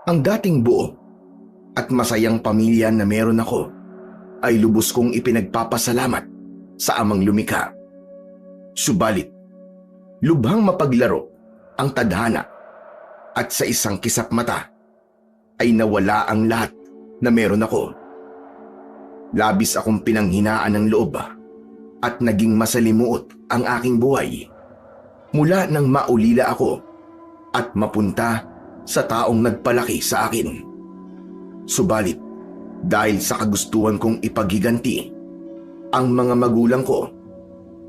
Ang dating buo at masayang pamilya na meron ako ay lubos kong ipinagpapasalamat sa amang lumikha. Subalit, lubhang mapaglaro ang tadhana at sa isang kisap mata ay nawala ang lahat na meron ako. Labis akong pinanghinaan ng loob at naging masalimuot ang aking buhay mula nang maulila ako at mapunta sa taong nagpalaki sa akin. Subalit, dahil sa kagustuhan kong ipaghiganti ang mga magulang ko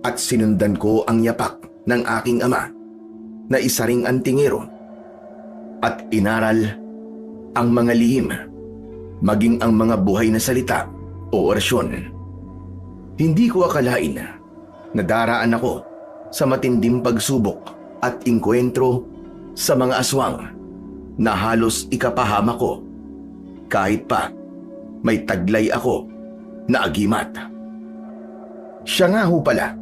at sinundan ko ang yapak ng aking ama na isa ring antingero at inaral ang mga lihim, maging ang mga buhay na salita o orasyon. Hindi ko akalain na daraan ako sa matinding pagsubok at inkwentro sa mga aswang na halos ikapahama ko kahit pa may taglay ako na agimat. Siya nga ho pala.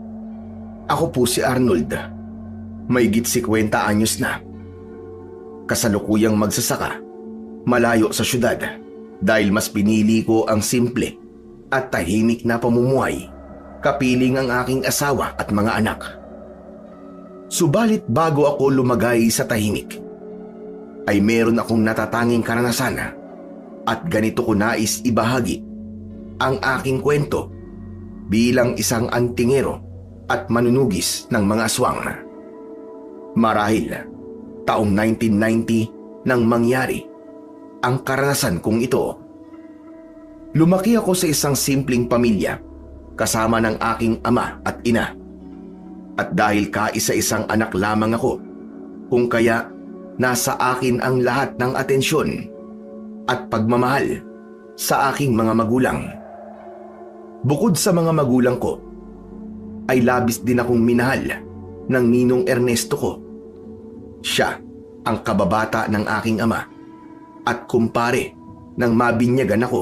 Ako po si Arnold. Mahigit 50 anyos na. Kasalukuyang magsasaka, malayo sa syudad dahil mas pinili ko ang simple at tahimik na pamumuhay kapiling ang aking asawa at mga anak. Subalit bago ako lumagay sa tahimik, ay meron akong natatanging karanasan at ganito ko nais ibahagi ang aking kwento bilang isang antingero at manunugis ng mga aswang. Marahil taong 1990 nang mangyari ang karanasan kong ito. Lumaki ako sa isang simpleng pamilya kasama ng aking ama at ina. At dahil kaisa-isang anak lamang ako, kung kaya nasa akin ang lahat ng atensyon at pagmamahal sa aking mga magulang. Bukod sa mga magulang ko, ay labis din akong minahal ng ninong Ernesto ko. Siya ang kababata ng aking ama at kumpare ng mabinyagan ako.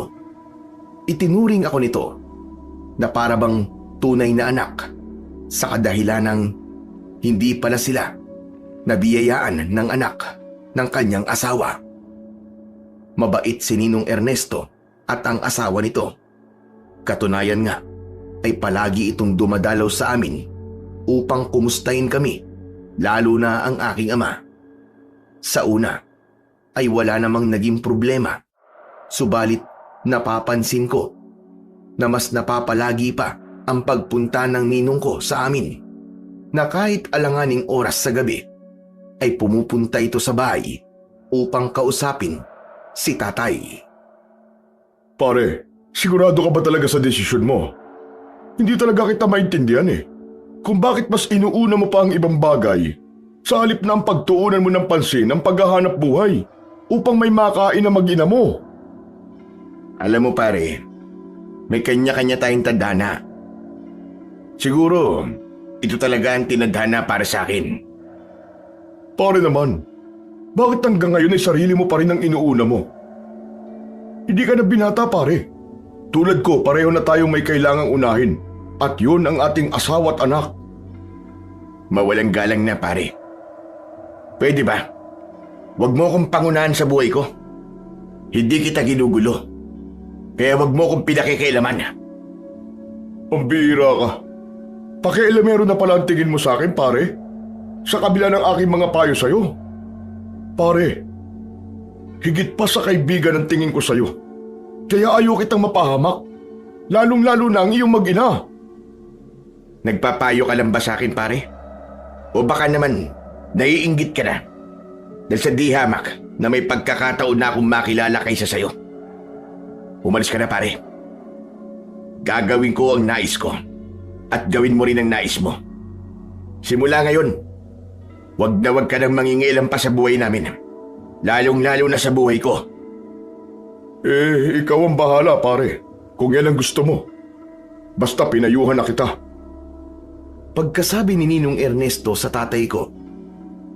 Itinuring ako nito na parabang tunay na anak sa kadahilanang hindi pala sila nabiyayaan ng anak ng kanyang asawa. Mabait si Ninong Ernesto at ang asawa nito. Katunayan nga ay palagi itong dumadalaw sa amin upang kumustahin kami, lalo na ang aking ama. Sa una ay wala namang naging problema, subalit napapansin ko na mas napapalagi pa ang pagpunta ng ninong ko sa amin, na kahit alanganing oras sa gabi ay pumupunta ito sa bahay upang kausapin si tatay. Pare, sigurado ka ba talaga sa desisyon mo? Hindi talaga kita maintindihan kung bakit mas inuuna mo pa ang ibang bagay sa halip na ang pagtuunan mo ng pansin ang paghahanap buhay upang may makain na mag-ina mo. Alam mo pare, may kanya-kanya tayong tadhana. Siguro, ito talaga ang tinadhana para sa akin. Pare naman, bakit hanggang ngayon ay sarili mo pa rin ang inuuna mo? Hindi ka na binata pare. Tulad ko, pareho na tayong may kailangang unahin. At yun ang ating asawa at anak. Mawalang galang na pare. Pwede ba? Huwag mo akong pangunahan sa buhay ko. Hindi kita ginugulo. Kaya huwag mo akong pinakikailaman. Pambihira ka. Pakialamero na pala ang tingin mo sa akin pare. Sa kabila ng aking mga payo sa'yo. Pare, higit pa sa kaibigan ang tingin ko sa'yo. Kaya ayaw kitang mapahamak. Lalong-lalo na ang iyong mag-ina. Nagpapayo ka lang ba sa akin pare? O baka naman naiinggit ka na dahil sa di hamak na may pagkakataon na akong makilala kaysa sa'yo? Umalis ka na pare. Gagawin ko ang nais ko at gawin mo rin ang nais mo. Simula ngayon, wag ka nang mangingialam pa sa buhay namin. Lalong-lalo na sa buhay ko. Ikaw ang bahala pare, kung yan ang gusto mo. Basta pinayuhan na kita. Pagkasabi ni Ninong Ernesto sa tatay ko,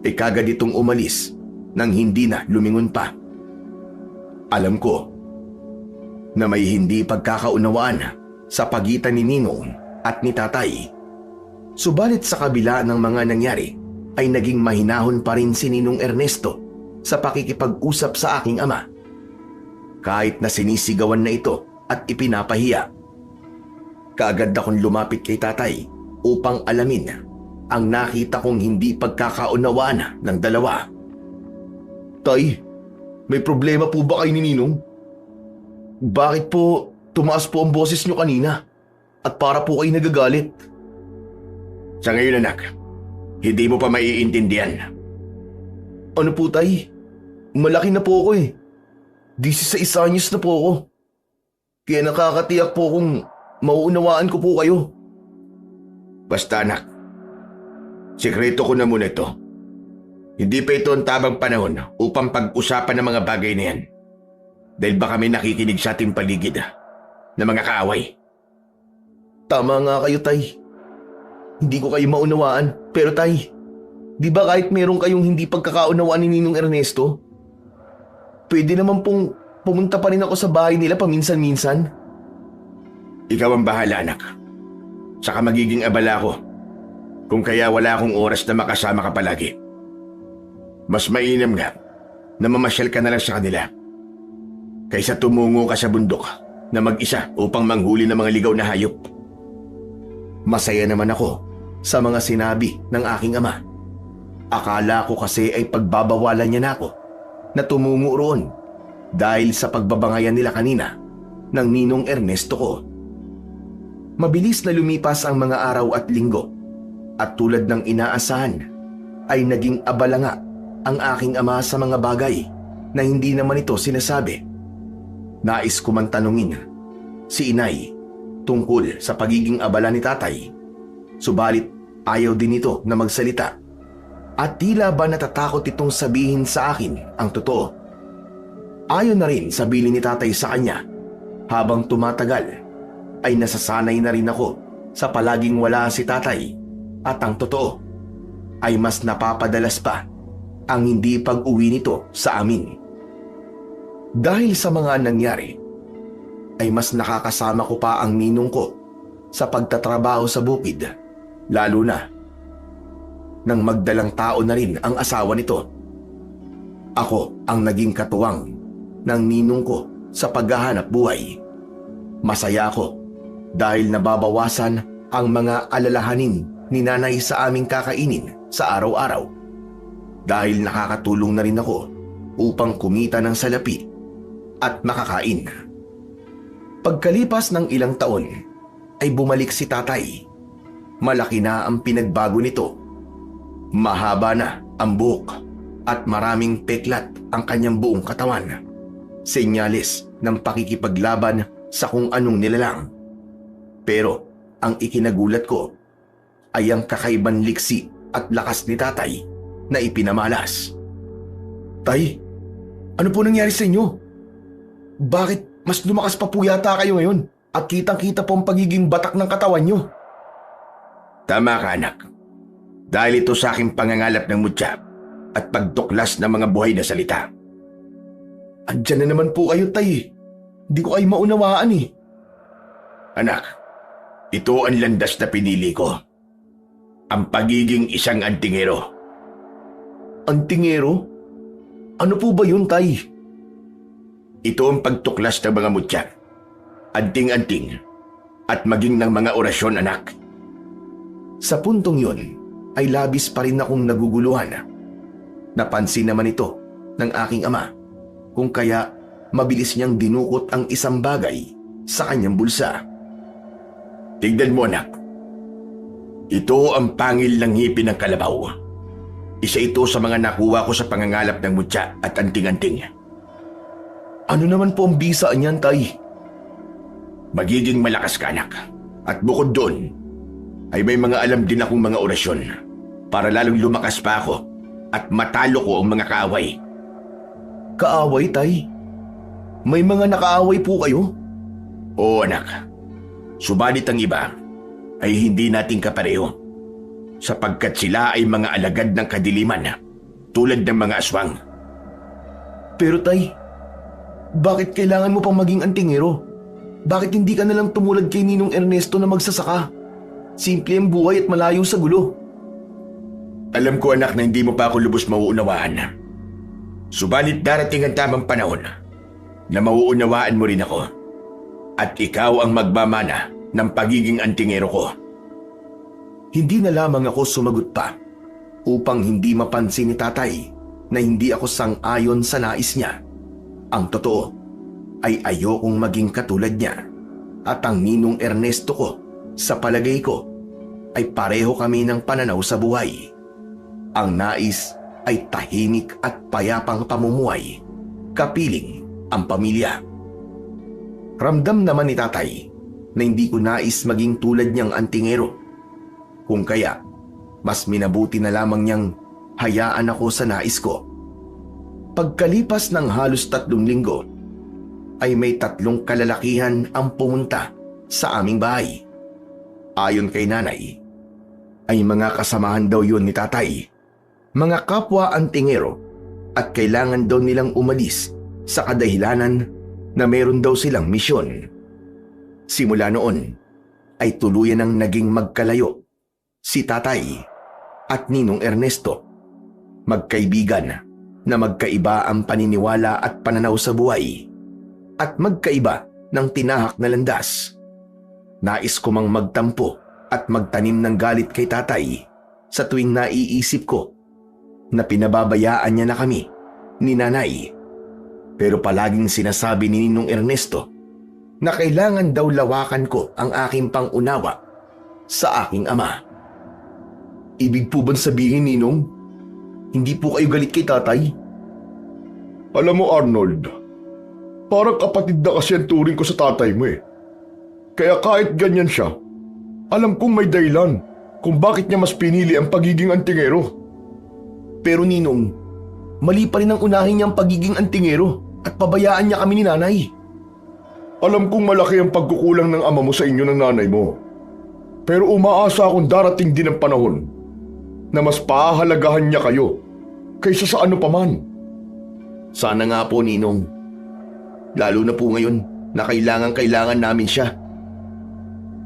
ay kagad itong umalis nang hindi na lumingon pa. Alam ko na may hindi pagkakaunawaan sa pagitan ni Ninong at ni tatay. Subalit sa kabila ng mga nangyari ay naging mahinahon pa rin si Ninong Ernesto sa pakikipag-usap sa aking ama. Kahit na sinisigawan na ito at ipinapahiya. Kaagad akong lumapit kay tatay upang alamin ang nakita kong hindi pagkakaunawaan ng dalawa. Tay, may problema po ba kayo ni Ninong? Bakit po tumaas po ang boses niyo kanina at para po kayo nagagalit? Sa ngayon anak, hindi mo pa maiintindihan. Ano po tay? Malaki na po ako eh. 16 anyos na po ako. Kaya nakakatiyak po kung mauunawaan ko po kayo. Basta anak, sikreto ko na muna ito. Hindi pa ito ang tamang panahon upang pag-usapan ng mga bagay na yan. Dahil baka may nakikinig sa ating paligid na mga kaaway. Tama nga kayo tay. Hindi ko kayo maunawaan. Pero tay, di ba kahit meron kayong hindi pagkakaunawaan ni Ninong Ernesto, pwede naman pong pumunta pa rin ako sa bahay nila paminsan-minsan? Ikaw ang bahala anak. Saka magiging abala ko kung kaya wala akong oras na makasama ka palagi. Mas mainam nga na mamasyal ka na lang sa kanila kaysa tumungo ka sa bundok na mag-isa upang manghuli ng mga ligaw na hayop. Masaya naman ako sa mga sinabi ng aking ama. Akala ko kasi ay pagbabawalan niya na ako na tumungo roon dahil sa pagbabangayan nila kanina ng Ninong Ernesto ko. Mabilis na lumipas ang mga araw at linggo at tulad ng inaasahan ay naging abala nga ang aking ama sa mga bagay na hindi naman ito sinasabi. Nais ko man tanungin si inay tungkol sa pagiging abala ni tatay. Subalit ayaw din ito na magsalita at tila ba natatakot itong sabihin sa akin ang totoo. Ayaw na rin sabihin ni tatay sa kanya. Habang tumatagal ay nasasanay na rin ako sa palaging wala si tatay at ang totoo ay mas napapadalas pa ang hindi pag-uwi nito sa amin. Dahil sa mga nangyari ay mas nakakasama ko pa ang ninong ko sa pagtatrabaho sa bukid, lalo na nang magdalang tao na rin ang asawa nito. Ako ang naging katuwang ng ninong ko sa paghahanap buhay. Masaya ako dahil nababawasan ang mga alalahanin ni nanay sa aming kakainin sa araw-araw. Dahil nakakatulong na rin ako upang kumita ng salapi at makakain. Pagkalipas ng ilang taon ay bumalik si tatay. Malaki na ang pinagbago nito. Mahaba na ang buhok at maraming peklat ang kanyang buong katawan. Senyales ng pakikipaglaban sa kung anong nilalang. Pero ang ikinagulat ko ay ang kakaibang liksi at lakas ni tatay na ipinamalas. Tay, ano po nangyari sa inyo? Bakit mas lumakas pa po yata kayo ngayon at kitang-kita po ang pagiging batak ng katawan nyo? Tama ka anak. Dahil ito sa aking pangangalap ng mutya at pagtuklas ng mga buhay na salita. Andyan na naman po kayo tay. Hindi ko kayo maunawaan eh. Anak, ito ang landas na pinili ko. Ang pagiging isang antingero. Antingero? Ano po ba yun, tay? Ito ang pagtuklas ng mga mutya, anting-anting, at maging ng mga orasyon, anak. Sa puntong yun, ay labis pa rin akong naguguluhan. Napansin naman ito ng aking ama, kung kaya mabilis niyang dinukot ang isang bagay sa kanyang bulsa. Tignan mo, anak. Ito ang pangil ng ngipin ng kalabaw. Isa ito sa mga nakuha ko sa pangangalap ng mutya at anting-anting. Ano naman po ang bisa niyan, tay? Magiging malakas ka, anak. At bukod doon, ay may mga alam din akong mga orasyon para lalong lumakas pa ako at matalo ko ang mga kaaway. Kaaway, tay? May mga nakaaway po kayo? Oo, anak. Subalit ang iba ay hindi natin kapareho sapagkat sila ay mga alagad ng kadiliman tulad ng mga aswang. Pero tay, bakit kailangan mo pang maging antingero? Bakit hindi ka nalang tumulad kay Ninong Ernesto na magsasaka? Simple ang buhay at malayo sa gulo. Alam ko anak na hindi mo pa ako lubos mauunawaan. Subalit darating ang tamang panahon na mauunawaan mo rin ako at ikaw ang magmamana ng pagiging antingero ko. Hindi na lamang ako sumagot pa upang hindi mapansin ni tatay na hindi ako sang-ayon sa nais niya. Ang totoo ay ayokong maging katulad niya at ang ninong Ernesto ko, sa palagay ko, ay pareho kami ng pananaw sa buhay. Ang nais ay tahimik at payapang pamumuhay, kapiling ang pamilya. Ramdam naman ni tatay na hindi ko nais maging tulad niyang antingero. Kung kaya, mas minabuti na lamang niyang hayaan ako sa nais ko. Pagkalipas ng halos 3 linggo, ay may 3 kalalakihan ang pumunta sa aming bahay. Ayon kay nanay, ay mga kasamahan daw yun ni tatay, mga kapwa antingero, at kailangan daw nilang umalis sa kadahilanan na meron daw silang misyon. Simula noon ay tuluyan ang naging magkalayo si tatay at ninong Ernesto. Magkaibigan na magkaiba ang paniniwala at pananaw sa buhay at magkaiba ng tinahak na landas. Nais ko mang magtampo at magtanim ng galit kay tatay sa tuwing naiisip ko na pinababayaan niya na kami ni nanay. Pero palaging sinasabi ni Ninong Ernesto na kailangan daw lawakan ko ang aking pangunawa sa aking ama. Ibig po bang sabihin, Ninong, hindi po kayo galit kay tatay? Alam mo, Arnold, parang kapatid na kasi ang turing ko sa tatay mo eh. Kaya kahit ganyan siya, alam kong may dahilan kung bakit niya mas pinili ang pagiging antingero. Pero Ninong, mali pa rin ang unahin niyang pagiging antingero at pabayaan niya kami ni nanay. Alam kong malaki ang pagkukulang ng ama mo sa inyo ng nanay mo. Pero umaasa akong darating din ang panahon na mas pahahalagahan niya kayo kaysa sa ano paman. Sana nga po, Ninong. Lalo na po ngayon na kailangan namin siya.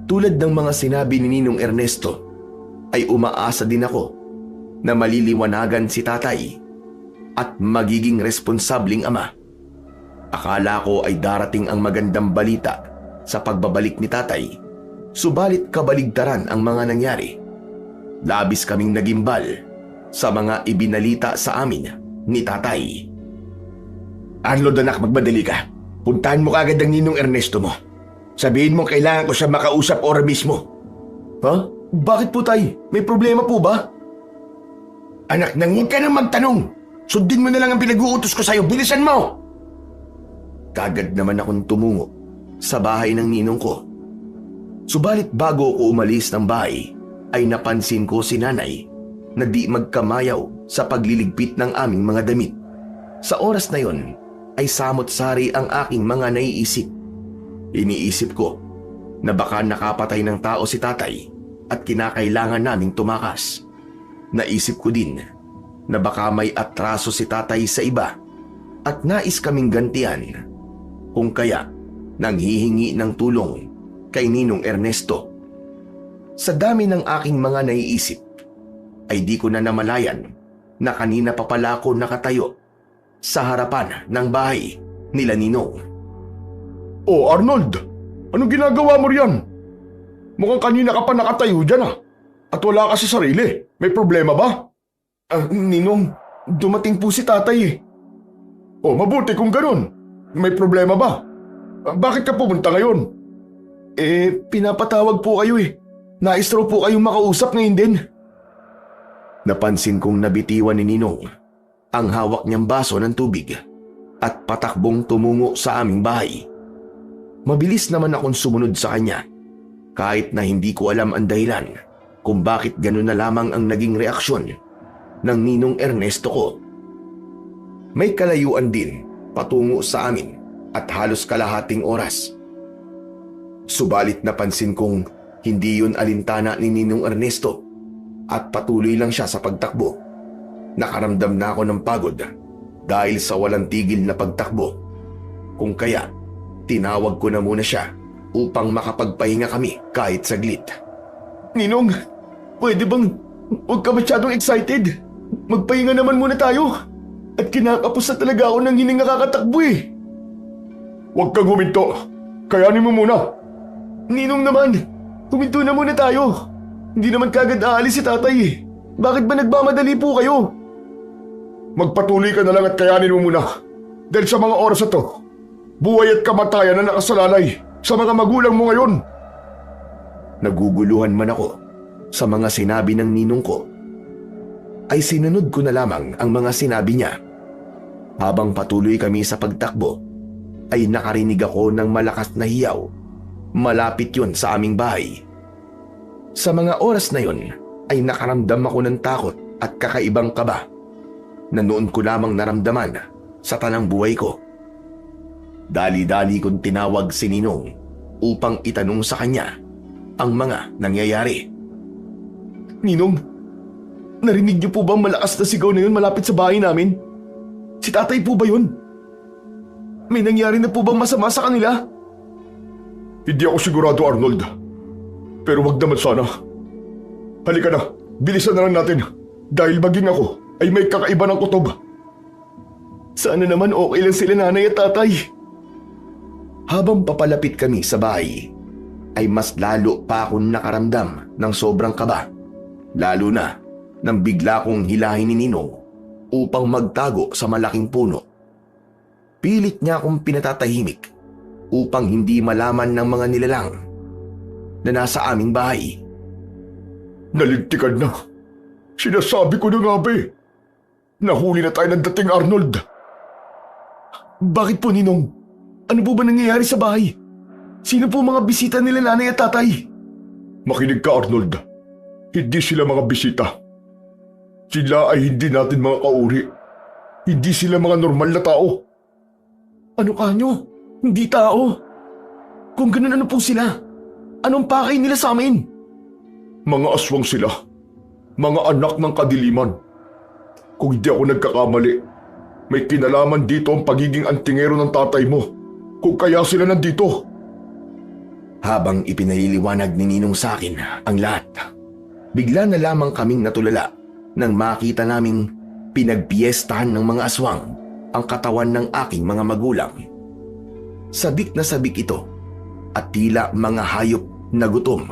Tulad ng mga sinabi ni Ninong Ernesto, ay umaasa din ako na maliliwanagan si tatay at magiging responsabling ama. Akala ko ay darating ang magandang balita sa pagbabalik ni tatay, subalit kabaligtaran ang mga nangyari. Labis kaming nagimbal sa mga ibinalita sa amin ni tatay. Arnold anak, magmadali ka. Puntahan mo kagad ang Ninong Ernesto mo. Sabihin mo kailangan ko siya makausap ora mismo. Ha? Bakit po tay? May problema po ba? Anak, nang huwag ka nang magtanong. Sundin mo na lang ang pinag-uutos ko sa'yo. Bilisan mo! Kagad naman akong tumungo sa bahay ng ninong ko. Subalit bago ako umalis ng bahay, ay napansin ko si nanay na di magkamayaw sa pagliligpit ng aming mga damit. Sa oras na yon, ay samot-sari ang aking mga naiisip. Iniisip ko na baka nakapatay ng tao si tatay at kinakailangan naming tumakas. Naisip ko din na baka may atraso si tatay sa iba at nais kaming gantian. Kung kaya, nanghihingi ng tulong kay Ninong Ernesto. Sa dami ng aking mga naiisip, ay di ko na namalayan na kanina pa pala ako nakatayo sa harapan ng bahay nila Ninong. Oh, Arnold! Anong ginagawa mo riyan? Mukhang kanina ka pa nakatayo dyan ah. At wala ka sa sarili. May problema ba? Ninong, dumating po si tatay eh. Oh, mabuti kung ganun. May problema ba? Bakit ka pumunta ngayon? Pinapatawag po kayo eh. Nais raw po kayong makausap ngayon din. Napansin kong nabitiwan ni Ninong ang hawak niyang baso ng tubig at patakbong tumungo sa aming bahay. Mabilis naman akong sumunod sa kanya kahit na hindi ko alam ang dahilan kung bakit gano'n na lamang ang naging reaksyon ng Ninong Ernesto ko. May kalayuan din patungo sa amin at halos kalahating oras. Subalit napansin kong hindi yun alintana ni Ninong Ernesto at patuloy lang siya sa pagtakbo. Nakaramdam na ako ng pagod dahil sa walang tigil na pagtakbo. Kung kaya, tinawag ko na muna siya upang makapagpahinga kami kahit saglit. Ninong, pwede bang huwag ka masyadong excited? Magpahinga naman muna tayo. At kinakapos na talaga ako ng hininga kakatakbo eh. Huwag kang huminto. Kayanin mo muna. Ninong naman, huminto na muna tayo. Hindi naman kagad aalis si tatay eh. Bakit ba nagmamadali po kayo? Magpatuloy ka na lang at kayanin mo muna. Dahil sa mga oras na to, buhay at kamatayan na nakasalalay sa mga magulang mo ngayon. Naguguluhan man ako sa mga sinabi ng ninong ko, ay sinunod ko na lamang ang mga sinabi niya. Habang patuloy kami sa pagtakbo, ay nakarinig ako ng malakas na hiyaw. Malapit yun sa aming bahay. Sa mga oras na yun, ay nakaramdam ako ng takot at kakaibang kaba na noon ko lamang naramdaman sa tanang buhay ko. Dali-dali kong tinawag si Ninong upang itanong sa kanya ang mga nangyayari. Ninong, narinig niyo po ba ang malakas na sigaw na yun malapit sa bahay namin? Si tatay po ba yun? May nangyari na po bang masama sa kanila? Hindi ako sigurado, Arnold. Pero wag naman sana. Halika na, bilisan na lang natin. Dahil maging ako ay may kakaiba ng kutob. Sana naman okay lang sila nanay at tatay. Habang papalapit kami sa bahay, ay mas lalo pa akong nakaramdam ng sobrang kaba. Lalo na nang bigla kong hilahin ni Ninong upang magtago sa malaking puno. Pilit niya akong pinatatahimik upang hindi malaman ng mga nilalang na nasa aming bahay. Nalintikan na. Sinasabi ko na nga ba eh. Nahuli na tayo ng dating Arnold. Bakit po, Ninong? Ano po ba nangyayari sa bahay? Sino po mga bisita nila nanay at tatay? Makinig ka, Arnold. Hindi sila mga bisita. Sila ay hindi natin mga kauri. Hindi sila mga normal na tao. Ano kanyo? Hindi tao. Kung ganun, ano po sila? Anong pakay nila sa amin? Mga aswang sila. Mga anak ng kadiliman. Kung hindi ako nagkakamali, may kinalaman dito ang pagiging antingero ng tatay mo. Kung kaya sila nandito. Habang ipinaliliwanag ni Ninong sa akin ang lahat, bigla na lamang kaming natulala nang makita naming pinagpiestahan ng mga aswang ang katawan ng aking mga magulang. Sabik na sabik ito at tila mga hayop na gutom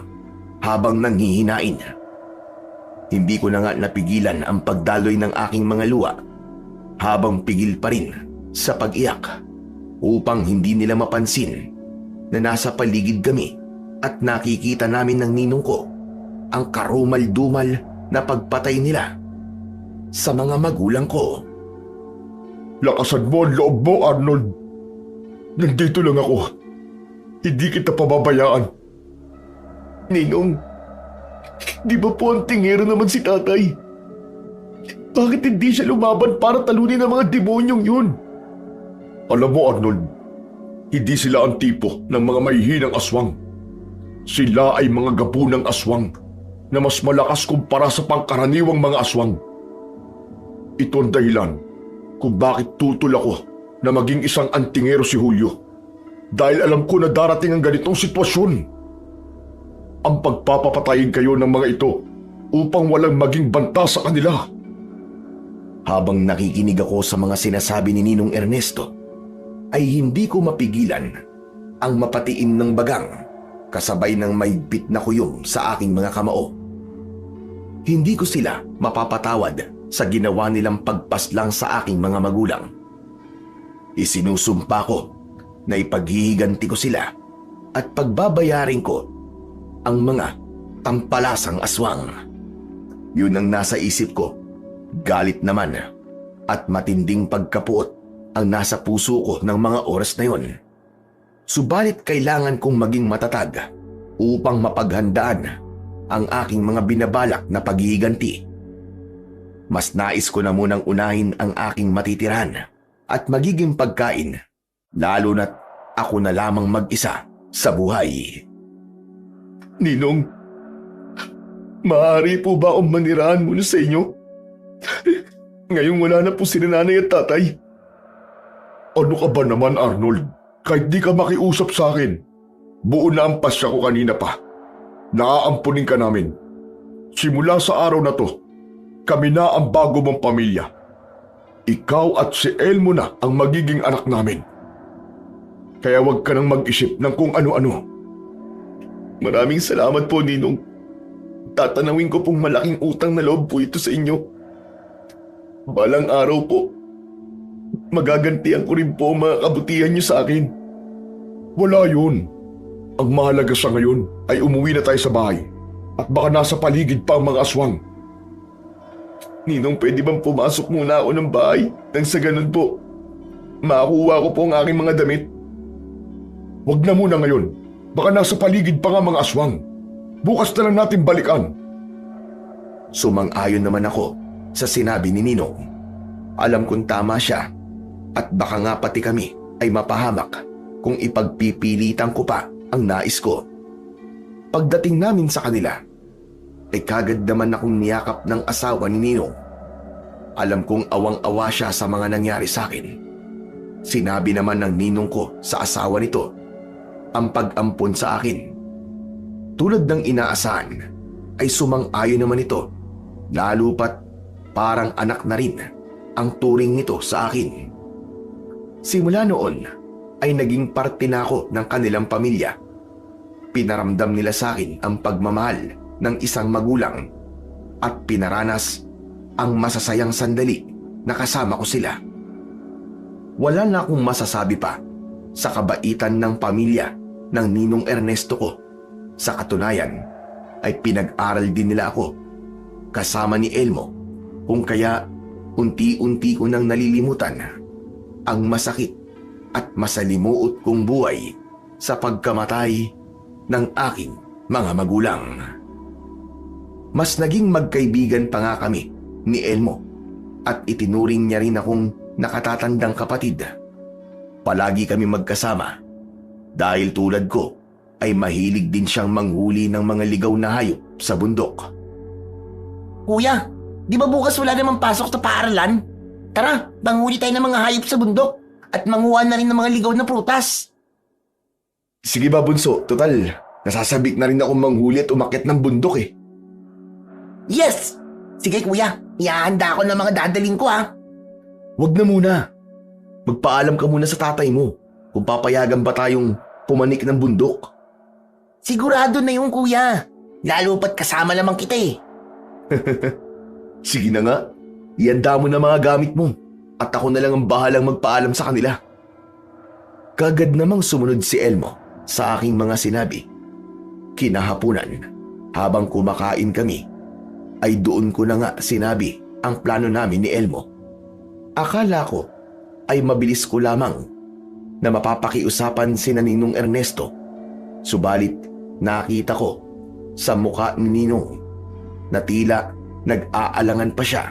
habang nanghihinain. Hindi ko na nga napigilan ang pagdaloy ng aking mga luha habang pigil pa rin sa pag-iyak upang hindi nila mapansin na nasa paligid kami at nakikita namin ng ninong ko ang karumal-dumal na pagpatay nila sa mga magulang ko. Lakasan mo ang loob mo, Arnold. Nandito lang ako. Hindi kita pababayaan. Ninong, di ba po ang tingero naman si tatay? Bakit hindi siya lumaban para talunin ang mga demonyong yun? Alam mo, Arnold, hindi sila ang tipo ng mga mahihinang aswang. Sila ay mga gabunang aswang na mas malakas kumpara sa pangkaraniwang mga aswang. Ito ang dahilan kung bakit tutol ako na maging isang antingero si Julio. Dahil alam ko na darating ang ganitong sitwasyon. Ang pagpapapatayin kayo ng mga ito upang walang maging banta sa kanila. Habang nakikinig ako sa mga sinasabi ni Ninong Ernesto, ay hindi ko mapigilan ang mapatiim ng bagang kasabay ng maigpit na kuyom sa aking mga kamao. Hindi ko sila mapapatawad sa ginawa nilang pagpaslang sa aking mga magulang. Isinusumpa ko na ipaghihiganti ko sila at pagbabayarin ko ang mga tampalasang aswang. Yun ang nasa isip ko. Galit naman at matinding pagkapuot ang nasa puso ko ng mga oras na yon. Subalit kailangan kong maging matatag upang mapaghandaan ang aking mga binabalak na paghihiganti. Mas nais ko na munang unahin ang aking matitirahan at magiging pagkain, lalo na't ako na lamang mag-isa sa buhay. Ninong, maaari po ba akong manirahan muna sa inyo? Ngayong wala na po si nanay at tatay. Ano ka ba naman, Arnold? Kahit di ka makiusap sa akin, buo na ang pasya ko kanina pa. Naaampunin ka namin. Simula sa araw na to, kami na ang bago mong pamilya. ikaw at si Elmo na ang magiging anak namin. Kaya huwag ka nang mag-isip ng kung ano-ano. Maraming salamat po, Ninong. Tatanawin ko pong malaking utang na loob po ito sa inyo. Balang araw po, magagantihan ko rin po ang mga kabutihan niyo sa akin. Wala yun. Ang mahalaga sa ngayon ay umuwi na tayo sa bahay at baka nasa paligid pa ang mga aswang. Ninong, pwede bang pumasok muna ako ng bahay nang sa ganun po makuha ko po ang aking mga damit? Huwag na muna ngayon. Baka nasa paligid pa nga mga aswang. Bukas na lang natin balikan. Sumang-ayon naman ako sa sinabi ni Ninong. Alam kong tama siya at baka nga pati kami ay mapahamak kung ipagpipilitan ko pa ang nais ko. Pagdating namin sa kanila, ay kagad naman akong niyakap ng asawa ni Ninong. Alam kong awang-awa siya sa mga nangyari sa akin. Sinabi naman ng ninong ko sa asawa nito ang pag-ampon sa akin. Tulad ng inaasahan ay sumang-ayon naman ito, lalo pat parang anak na rin ang turing nito sa akin. Simula noon ay naging parte na ako ng kanilang pamilya. Pinaramdam nila sa akin ang pagmamahal ng isang magulang at pinaranas ang masasayang sandali na kasama ko sila. Wala na akong masasabi pa sa kabaitan ng pamilya ng Ninong Ernesto ko. Sa katunayan ay pinag-aral din nila ako kasama ni Elmo, kung kaya unti-unti ko nang nalilimutan ang masakit at masalimuot kong buhay sa pagkamatay ng aking mga magulang. Mas naging magkaibigan pa nga kami ni Elmo at itinuring niya rin akong nakatatandang kapatid. Palagi kami magkasama dahil tulad ko ay mahilig din siyang manghuli ng mga ligaw na hayop sa bundok. Kuya, di ba bukas wala namang pasok sa paaralan? Tara, manghuli tayo ng mga hayop sa bundok at manguha na rin ng mga ligaw na prutas. Sige ba, Bunso? Total, nasasabik na rin akong manghuli at umakyat ng bundok eh. Yes! Sige kuya, ihahanda ako ng mga dadaling ko ha. Wag na muna. Magpaalam ka muna sa tatay mo kung papayagan ba tayong pumanik ng bundok. Sigurado na yung kuya. Lalo pat kasama naman kita eh. Sige na nga, ihanda mo na mga gamit mo at ako na lang ang bahalang magpaalam sa kanila. Kagad namang sumunod si Elmo sa aking mga sinabi. Kinahapunan, habang kumakain kami, ay doon ko na nga sinabi ang plano namin ni Elmo. Akala ko ay mabilis ko lamang na mapapakiusapan si Ninong Ernesto. Subalit nakita ko sa mukha ni Ninong na tila nag-aalangan pa siya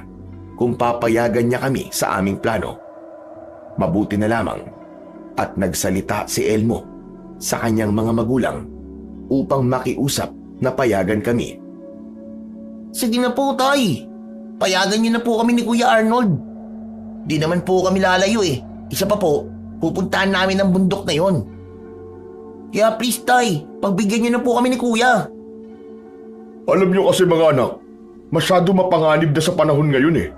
kung papayagan niya kami sa aming plano. Mabuti na lamang at nagsalita si Elmo sa kanyang mga magulang upang makiusap na payagan kami. Sige na po tay. Payagan niyo na po kami ni Kuya Arnold. Di naman po kami lalayo eh. Isa pa po, pupuntahan namin ang bundok na yon. Kaya please tay, pagbigyan niyo na po kami ni Kuya. Alam niyo kasi mga anak, masyado mapanganib na sa panahon ngayon eh.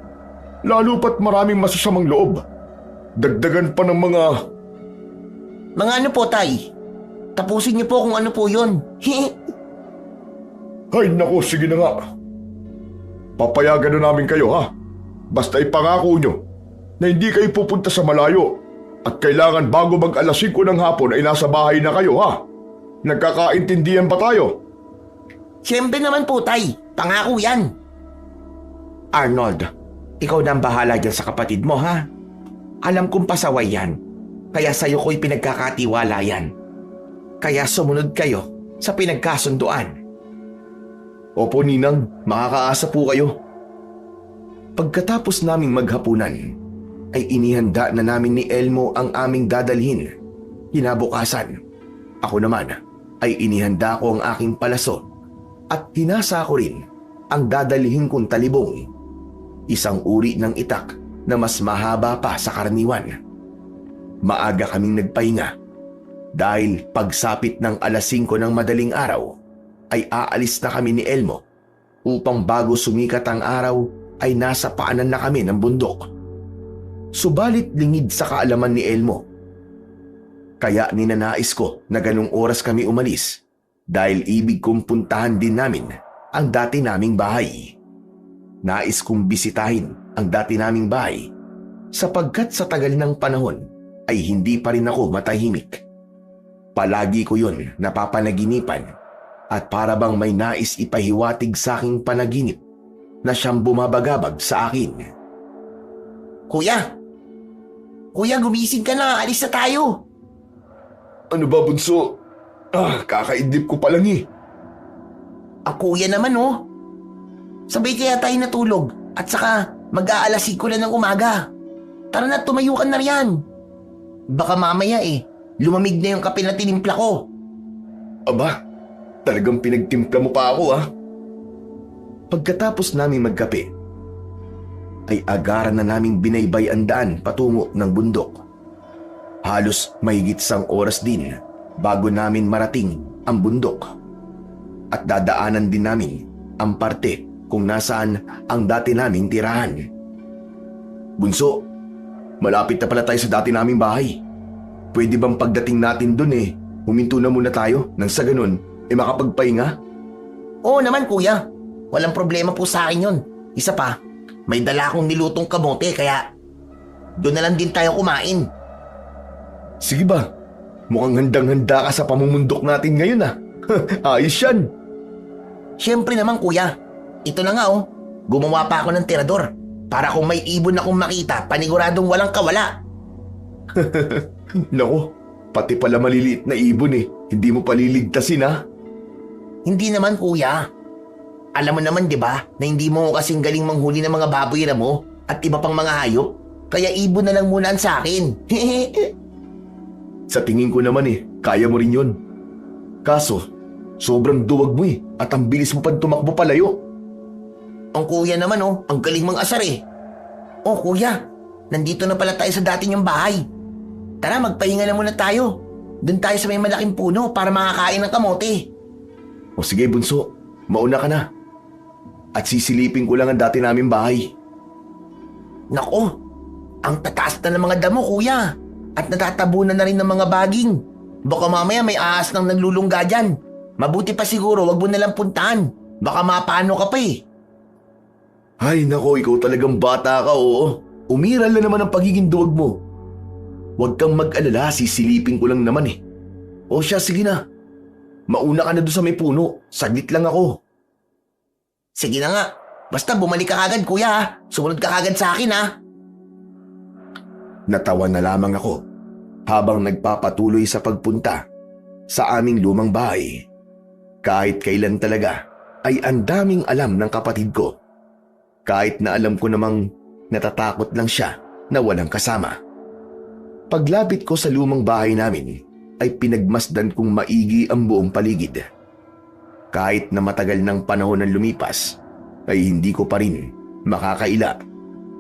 Lalo pat maraming masasamang loob. Dagdagan pa ng mga... Mga ano po tay? Tapusin niyo po kung ano po yon. Ay nako, sige na nga. Papayagan na namin kayo ha. Basta ipangako nyo na hindi kayo pupunta sa malayo at kailangan bago mag-alas 5 ng hapon ay nasa bahay na kayo ha. Nagkakaintindihan ba tayo? Siyempre naman po tay, pangako yan. Arnold, ikaw na ang bahala dyan sa kapatid mo ha. Alam kong pasaway yan, kaya sa'yo ko'y pinagkakatiwala yan. Kaya sumunod kayo sa pinagkasunduan. Opo, Ninang, makakaasa po kayo. Pagkatapos naming maghapunan, ay inihanda na namin ni Elmo ang aming dadalhin. Kinabukasan, ako naman ay inihanda ko ang aking palaso at hinasa ko rin ang dadalhin kong talibong. Isang uri ng itak na mas mahaba pa sa karaniwan. Maaga kaming nagpahinga dahil pagsapit ng alas 5 ng madaling araw, ay aalis na kami ni Elmo upang bago sumikat ang araw ay nasa paanan na kami ng bundok. Subalit lingid sa kaalaman ni Elmo. Kaya ninanais ko na ganung oras kami umalis dahil ibig kong puntahan din namin ang dati naming bahay. Nais kong bisitahin ang dati naming bahay sapagkat sa tagal ng panahon ay hindi pa rin ako matahimik. Palagi ko yon napapanaginipan at para bang may nais ipahiwatig sa aking panaginip na siyang bumabagabag sa akin. Kuya! Kuya, gumising ka na. Alis na tayo. Ano ba, bunso? Kakaidlip ko pa lang eh. Ang kuya naman oh. Sabay kaya tayo natulog at saka mag-aalas 5 na ng umaga. Tara na, tumayo ka na riyan. Baka mamaya lumamig na yung kape na tinimpla ko. Aba, talagang pinagtimpla mo pa ako Pagkatapos namin magkape, ay agaran na naming binaybay ang daan patungo ng bundok. Halos mahigit 1 oras din bago namin marating ang bundok. At dadaanan din namin ang parte kung nasaan ang dati naming tirahan. Bunso, malapit na pala tayo sa dati naming bahay. Pwede bang pagdating natin dun huminto na muna tayo nang sa ganun makapagpahinga? Oo naman kuya. Walang problema po sa akin yun. Isa pa, may dala akong nilutong kamote kaya doon na lang din tayo kumain. Sige ba? Mukhang handang-handa ka sa pamumundok natin ngayon Ayos yan. Siyempre naman kuya. Ito na nga gumawa pa ako ng tirador para kung may ibon akong makita paniguradong walang kawala. Nako, pati pala maliliit na ibon hindi mo paliligtasin Hindi naman kuya. Alam mo naman 'di ba na hindi mo kasing galing manghuli ng mga baboy na mo at iba pang mga hayop. Kaya ibon na lang muna ang sa akin. Sa tingin ko naman kaya mo rin yun. Kaso, sobrang duwag mo at ang bilis mo pa tumakbo palayo. Ang kuya naman ang galing mang asar Oh kuya, nandito na pala tayo sa dati niyang bahay. Tara magpahinga na muna tayo. Doon tayo sa may malaking puno para makakain ng kamote. O sige bunso, mauna ka na. At sisilipin ko lang ang dati naming bahay. Nako, ang tataas na ng mga damo kuya. At natatabunan na rin ng mga baging. Baka mamaya may ahas nang naglulungga dyan. Mabuti pa siguro wag mo nalang puntahan. Baka mapano ka pa Ay nako, ikaw talagang bata ka Umiral na naman ang pagiging duwag mo. Huwag kang mag-alala, sisilipin ko lang naman O siya, sige na. Mauna ka na doon sa may puno. Saglit lang ako. Sige na nga. Basta bumalik ka kagad kuya Sumunod ka kagad sa akin Natawa na lamang ako habang nagpapatuloy sa pagpunta sa aming lumang bahay. Kahit kailan talaga ay ang daming alam ng kapatid ko. Kahit na alam ko namang natatakot lang siya na walang kasama. Paglapit ko sa lumang bahay namin ay pinagmasdan kong maigi ang buong paligid. Kahit na matagal ng panahon ang lumipas ay hindi ko pa rin makakaila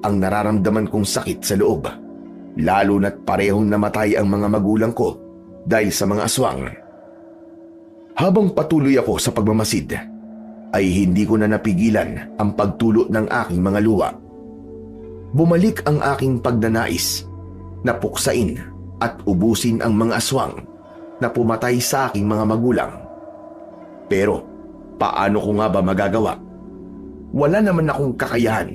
ang nararamdaman kong sakit sa loob. Lalo na't parehong namatay ang mga magulang ko dahil sa mga aswang. Habang patuloy ako sa pagmamasid, ay hindi ko na napigilan ang pagtulo ng aking mga luha. Bumalik ang aking pagnanais na puksain at ubusin ang mga aswang na pumatay sa aking mga magulang. Pero paano ko nga ba magagawa? Wala naman akong kakayahan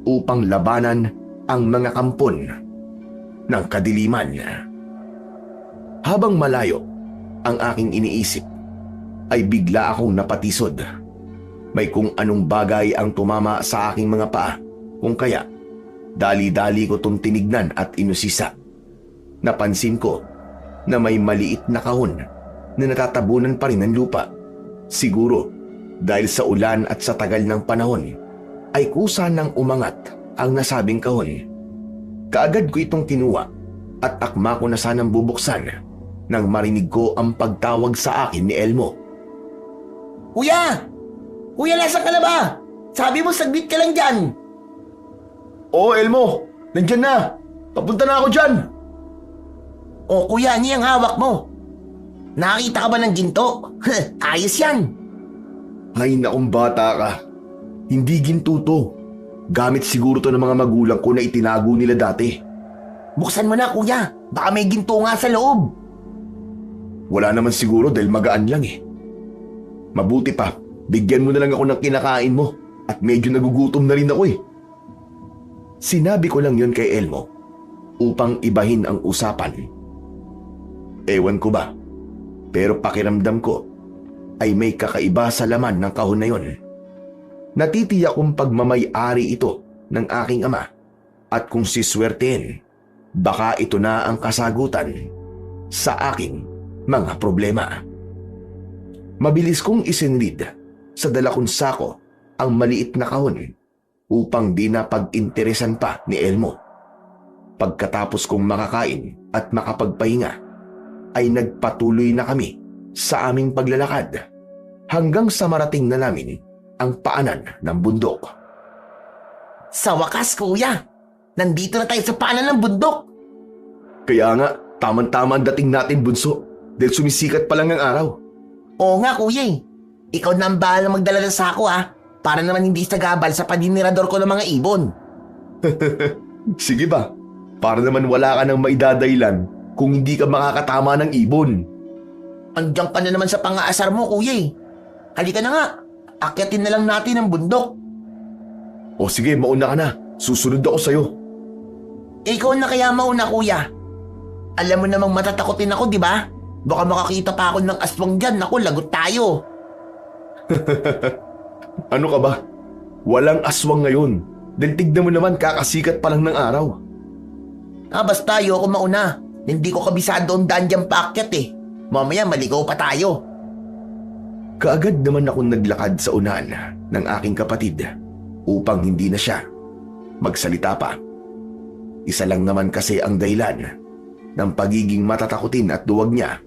upang labanan ang mga kampon ng kadiliman. Habang malayo ang aking iniisip, ay bigla akong napatisod. May kung anong bagay ang tumama sa aking mga paa, kung kaya dali-dali ko itong tinignan at inusisa. Napansin ko na may maliit na kahon na natatabunan pa rin ng lupa. Siguro dahil sa ulan at sa tagal ng panahon ay kusa nang umangat ang nasabing kahon. Kaagad ko itong kinuha at akma ko na sanang bubuksan nang marinig ko ang pagtawag sa akin ni Elmo. Kuya! Kuya, nasaan ka na ba? Sabi mo saglit ka lang dyan. Oo, Elmo. Nandyan na. Papunta na ako dyan. O kuya, ano yung hawak mo? Nakakita ka ba ng ginto? Ayos yan. Ay, naong bata ka. Hindi ginto to. Gamit siguro to ng mga magulang ko na itinago nila dati. Buksan mo na kuya, baka may ginto nga sa loob. Wala naman siguro dahil magaan lang eh. Mabuti pa, bigyan mo na lang ako ng kinakain mo at medyo nagugutom na rin ako eh. Sinabi ko lang yon kay Elmo upang ibahin ang usapan. Ewan ko ba, pero pakiramdam ko ay may kakaiba sa laman ng kahon na yon. Natitiyak kong pagmamay-ari ito ng aking ama at kung siswertein, baka ito na ang kasagutan sa aking mga problema. Mabilis kong isinlid sa dala kong sako ang maliit na kahon upang di na pag-interesan pa ni Elmo. Pagkatapos kong makakain at makapagpahinga, ay nagpatuloy na kami sa aming paglalakad hanggang sa marating na namin ang paanan ng bundok. Sa wakas kuya, nandito na tayo sa paanan ng bundok. Kaya nga, tamang-tama ang dating natin, bunso, dahil sumisikat pa lang ang araw. Oo nga kuya eh. Ikaw na ang bahala magdala ng sako para naman hindi sagabal sa paninirador ko ng mga ibon. Sige ba, para naman wala ka nang maidadailan kung hindi ka makakatama ng ibon. Andiyan ka na naman sa pang-aasar mo kuya eh. Halika na nga, akyatin na lang natin ang bundok. O sige, mauna ka na. Susunod ako sa'yo. Ikaw na kaya mauna kuya. Alam mo namang matatakotin ako, di ba? Baka makakita pa ako ng aswang dyan. Naku, lagot tayo. Ano ka ba? Walang aswang ngayon. Dahil tignan mo naman, kakasikat pa lang ng araw. Basta ayoko mauna. Hindi ko kabisado ang daan dyan paakyat eh. Mamaya maligaw pa tayo. Kaagad naman akong naglakad sa unahan ng aking kapatid upang hindi na siya magsalita pa. Isa lang naman kasi ang dahilan ng pagiging matatakutin at duwag niya.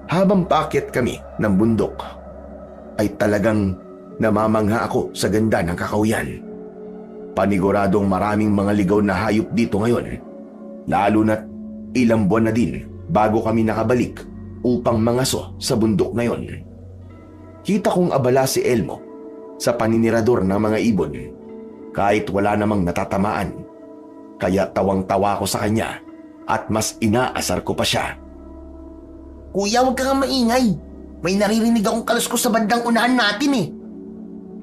Habang paakyat kami ng bundok, ay talagang namamangha ako sa ganda ng kakauyan. Paniguradong maraming mga ligaw na hayop dito ngayon, lalo na't ilang buwan na din bago kami nakabalik upang mangaso sa bundok na yon. Kita kong abala si Elmo sa paninirador ng mga ibon kahit wala namang natatamaan. Kaya tawang-tawa ko sa kanya at mas inaasar ko pa siya. Kuya, huwag ka nga maingay. May naririnig akong kaluskos sa bandang unahan natin eh.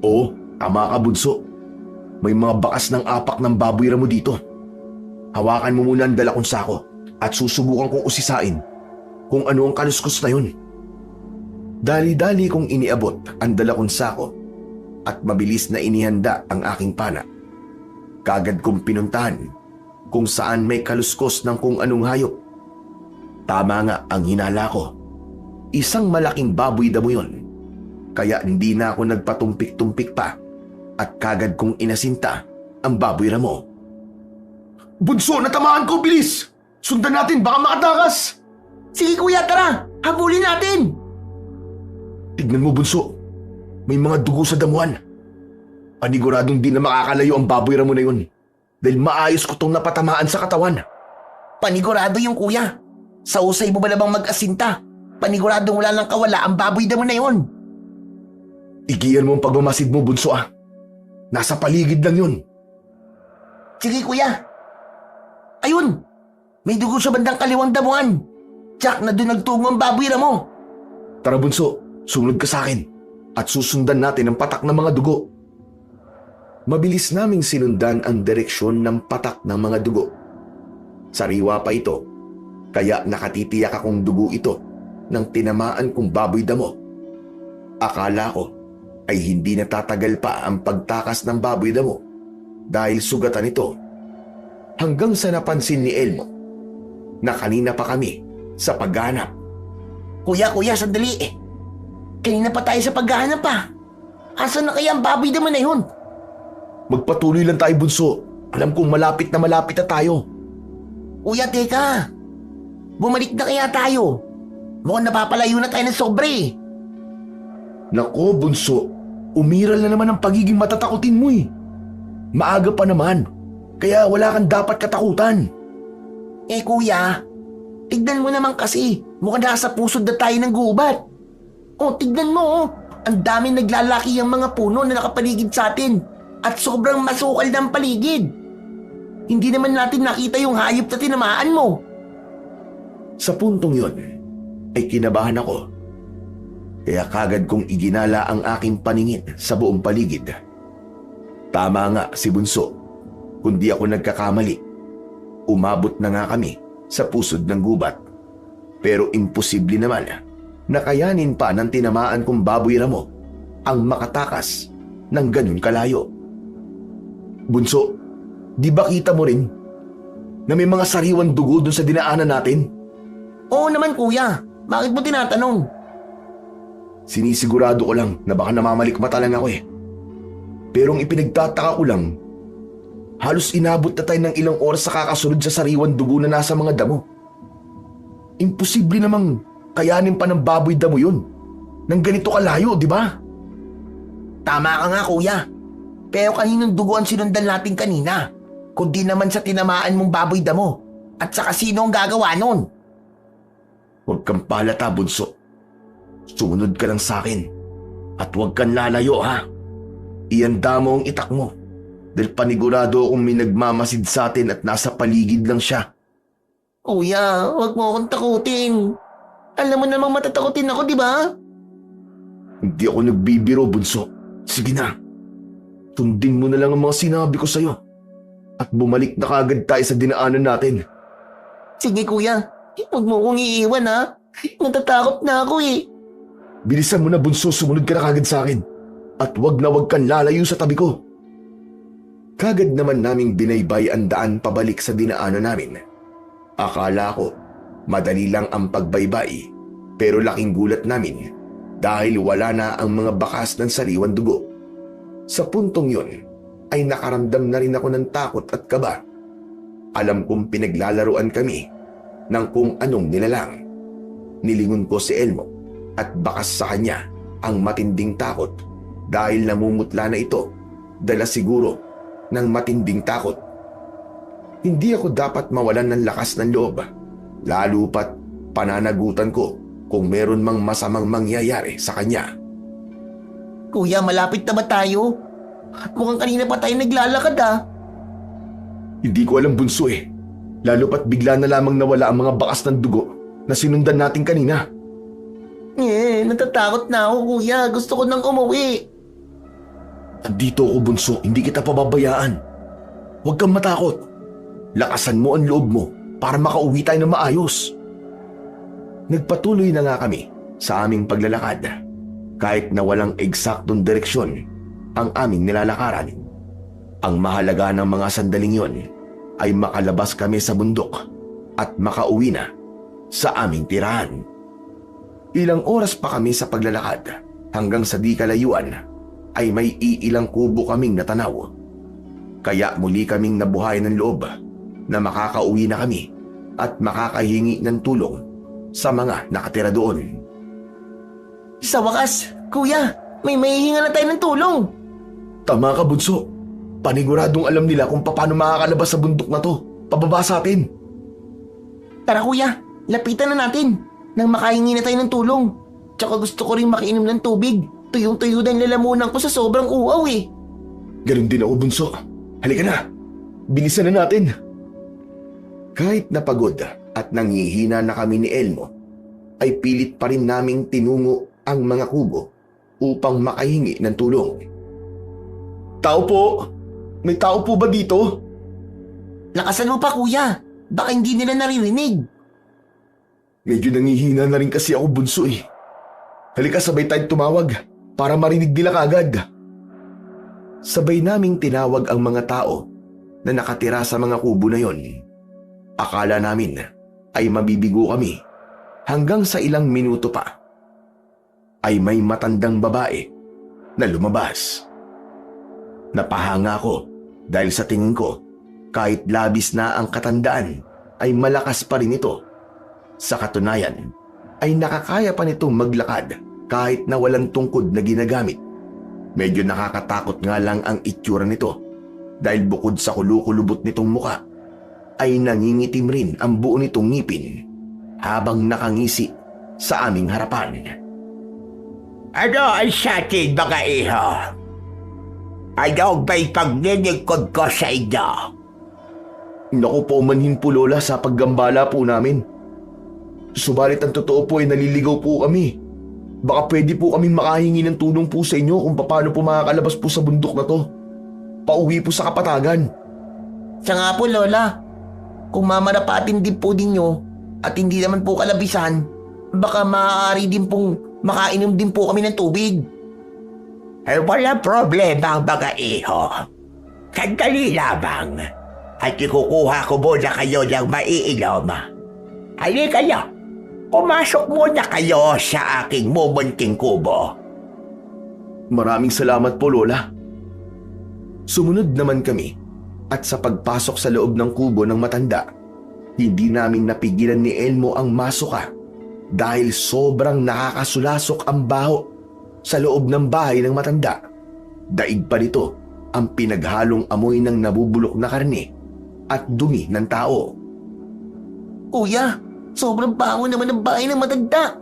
Oo, tama ka bunso. May mga bakas ng apak ng baboy ramo dito. Hawakan mo muna ang dala kong sako at susubukan kong usisain kung ano ang kaluskos na yun. Dali-dali kong iniabot ang dala kong sako at mabilis na inihanda ang aking pana. Kagad kong pinuntahan kung saan may kaluskos ng kung anong hayop. Tama nga ang hinala ko. Isang malaking baboy damo yun. Kaya hindi na ako nagpatumpik-tumpik pa at kagad kong inasinta ang baboy ramo. Bunso, natamaan ko! Bilis! Sundan natin, baka makatakas! Sige kuya, tara! Habulin natin! Tignan mo, bunso. May mga dugo sa damuhan. Paniguradong di na makakalayo ang baboy ramo na yun dahil maayos ko tong napatamaan sa katawan. Panigurado yung kuya. Sa usay mo ba na bang mag-asinta? Paniguradong wala nang kawala ang baboy damo na yun. Igiyan mo ang pagmamasid mo, bunso ah. Nasa paligid lang yun. Sige kuya. Ayun! May dugo sa bandang kaliwang damuhan. Tsak na doon nagtungo ang baboy ramo. Tara bunso, sumunod ka sa akin at susundan natin ang patak ng mga dugo. Mabilis naming sinundan ang direksyon ng patak ng mga dugo. Sariwa pa ito, kaya nakatitiyak akong dugo ito ng tinamaan kong baboy damo. Akala ko ay hindi natatagal pa ang pagtakas ng baboy damo dahil sugatan ito. Hanggang sa napansin ni Elmo na kanina pa kami sa paghahanap. Kuya, sandali eh. Kanina pa tayo sa paghahanap pa. Asan na kaya ang baboy damo na yun? Magpatuloy lang tayo, bunso. Alam kong malapit na tayo. Kuya, teka. Bumalik na kaya tayo. Mukhang napapalayo na tayo ng sobre. Nako, bunso. Umiral na naman ang pagiging matatakutin mo eh. Maaga pa naman. Kaya wala kang dapat katakutan. Eh kuya, tignan mo naman kasi. Mukhang nasa pusod na tayo ng gubat. Tignan mo oh. Ang daming naglalaki ang mga puno na nakapaligid sa atin. At sobrang masukal ng paligid. Hindi naman natin nakita yung hayop na tinamaan mo. Sa puntong yon ay kinabahan ako. Kaya kagad kong iginala ang aking paningin sa buong paligid. Tama nga si Bunso, kundi ako nagkakamali. Umabot na nga kami sa pusod ng gubat. Pero imposible naman na kayanin pa ng tinamaan kong baboy ramo ang makatakas ng ganun kalayo. Bunso, di ba kita mo rin na may mga sariwang dugo dun sa dinaanan natin? Oo naman kuya, bakit mo tinatanong? Sinisigurado ko lang na baka namamalikmata lang ako eh. Pero ang ipinagtataka ko lang, halos inabot na tayo ng ilang oras sa kakasunod sa sariwang dugo na nasa mga damo. Imposible namang kayanin pa ng baboy damo yun nang ganito kalayo, di ba? Tama ka nga kuya. Pero kaninong dugo ang sinundan natin kanina? Kundi naman sa tinamaan mong baboy damo. At saka sino ang gagawa nun? Huwag kang palata, Bunso. Sumunod ka lang sa akin. At huwag kang lalayo, ha? Ihanda mo ang itak mo. Dahil panigurado akong may nagmamasid sa atin at nasa paligid lang siya. Kuya, huwag mo akong takutin. Alam mo namang matatakutin ako, di ba? Hindi ako nagbibiro, Bunso. Sige na. Sundin mo na lang ang mga sinabi ko sa'yo. At bumalik na kagad tayo sa dinaanan natin. Sige kuya, huwag mo akong iiwan ha. Natatakot na ako eh. Bilisan mo na, Bunso, sumunod ka na kagad sa akin. At wag na wag kang lalayo sa tabi ko. Kagad naman naming binaybay ang daan pabalik sa dinaanan namin. Akala ko, madali lang ang pagbaybay. Pero laking gulat namin dahil wala na ang mga bakas ng sariwang dugo. Sa puntong yun ay nakaramdam na rin ako ng takot at kaba. Alam kong pinaglalaruan kami ng kung anong nilalang. Nilingon ko si Elmo at bakas sa kanya ang matinding takot dahil namumutla na ito dala siguro ng matinding takot. Hindi ako dapat mawalan ng lakas ng loob, lalo pat pananagutan ko kung meron mang masamang mangyayari sa kanya. Kuya, malapit na ba tayo? At mukhang kanina pa tayo naglalakad ah. Hindi ko alam, Bunso eh. Lalo pat bigla na lamang nawala ang mga bakas ng dugo na sinundan natin kanina. Natatakot na ako kuya. Gusto ko nang umuwi. Andito ako, Bunso. Hindi kita pababayaan. Huwag kang matakot. Lakasan mo ang loob mo para makauwi tayo ng maayos. Nagpatuloy na nga kami sa aming paglalakad. Kahit na walang eksaktong direksyon ang aming nilalakaran. Ang mahalaga ng mga sandaling yon ay makalabas kami sa bundok at makauwi na sa aming tirahan. Ilang oras pa kami sa paglalakad hanggang sa di kalayuan ay may iilang kubo kaming natanaw. Kaya muli kaming nabuhay ng loob na makakauwi na kami at makakahingi ng tulong sa mga nakatira doon. Sa wakas, kuya, may mahihinga na tayo ng tulong. Tama ka, Bunso. Paniguradong alam nila kung paano makakalabas sa bundok na to. Pababa sa atin. Tara kuya, lapitan na natin nang makahingi na tayo ng tulong. Tsaka gusto ko rin makiinom ng tubig. Tuyong-tuyo na lalamunan ko sa sobrang uaw eh. Ganun din ako, Bunso. Halika na. Bilisan na natin. Kahit napagod at nangihina na kami ni Elmo, ay pilit pa rin naming tinungo ang mga kubo upang makahingi ng tulong. Tao po? May tao po ba dito? Lakasan mo pa kuya, baka hindi nila naririnig. Medyo nangihina na rin kasi ako, Bunso eh. Halika, sabay tayong tumawag para marinig nila kagad. Sabay naming tinawag ang mga tao na nakatira sa mga kubo na yon. Akala namin ay mabibigo kami hanggang sa ilang minuto pa ay may matandang babae na lumabas. Napahanga ako dahil sa tingin ko kahit labis na ang katandaan ay malakas pa rin ito. Sa katunayan ay nakakaya pa nitong maglakad kahit na walang tungkod na ginagamit. Medyo nakakatakot nga lang ang itsura nito dahil bukod sa kulukulubot nitong muka ay nangingitim rin ang buo nitong ngipin habang nakangisi sa aming harapan. Ano ang sa atin mga iho? Ano ba'y paglilingkod ko sa inyo? Naku po manhin po Lola sa paggambala po namin. Subalit ang totoo po ay naliligaw po kami. Baka pwede po kaming makahingi ng tulong po sa inyo kung paano po makakalabas po sa bundok na to. Pauwi po sa kapatagan. Siya nga po, Lola. Kung mamarapatin din po ninyo at hindi naman po kalabisan, baka maaari din pong makainom din po kami ng tubig. Ay wala problema ang mga iho. Sandali lamang. At ikukuha ko muna kayo ng maiinom. Halika kayo. Pumasok muna kayo sa aking mumunting kubo. Maraming salamat po Lola. Sumunod naman kami at sa pagpasok sa loob ng kubo ng matanda, hindi namin napigilan ni Elmo ang masuka dahil sobrang nakakasulasok ang baho sa loob ng bahay ng matanda. Daig pa nito ang pinaghalong amoy ng nabubulok na karne at dumi ng tao. Kuya, sobrang bango naman ng bahay ng matanda.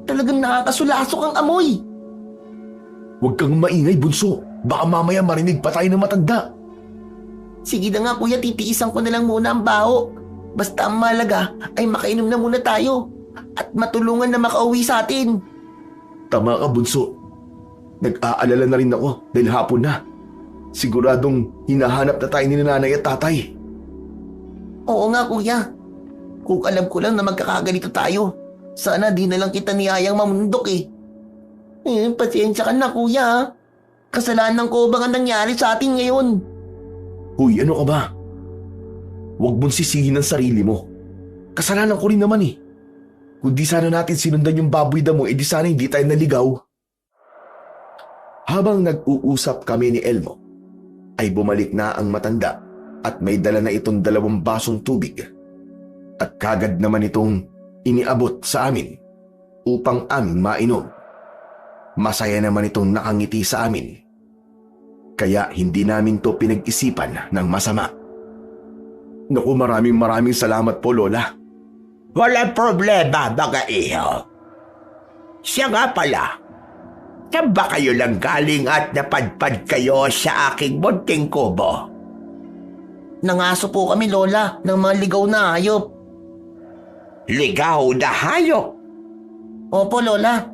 Talagang nakakasulasok ang amoy. Huwag kang maingay bunso, baka mamaya marinig pa tayo ng matanda. Sige na nga kuya, titiisan ko na lang muna ang baho. Basta ang malaga ay makainom na muna tayo at matulungan na makauwi sa atin. Tama ka bunso. Nag-aalala na rin ako dahil hapon na. Siguradong hinahanap na tayo ni nanay at tatay. Oo nga kuya. Kung alam ko lang na magkakaganito tayo, sana di na lang kita niyayang mamundok eh. Pasensya ka na kuya ha. Kasalanan ko ba ang nangyari sa atin ngayon? Huy, ano ka ba? Huwag mong sisihin ang sarili mo. Kasalanan ko rin naman eh. Kung di sana natin sinundan yung baboy damo, edi sana hindi tayo naligaw. Habang nag-uusap kami ni Elmo, ay bumalik na ang matanda at may dala na itong 2 basong tubig. At kagad naman itong iniabot sa amin upang aming mainom. Masaya naman itong nakangiti sa amin. Kaya hindi namin to pinag-isipan ng masama. Naku, maraming salamat po Lola. Walang problema mga iho. Siya nga pala. Saan ba kayo lang galing at napadpad kayo sa aking munting kubo? Nangaso po kami Lola ng mga ligaw na hayop. Ligaw na hayop? Opo Lola.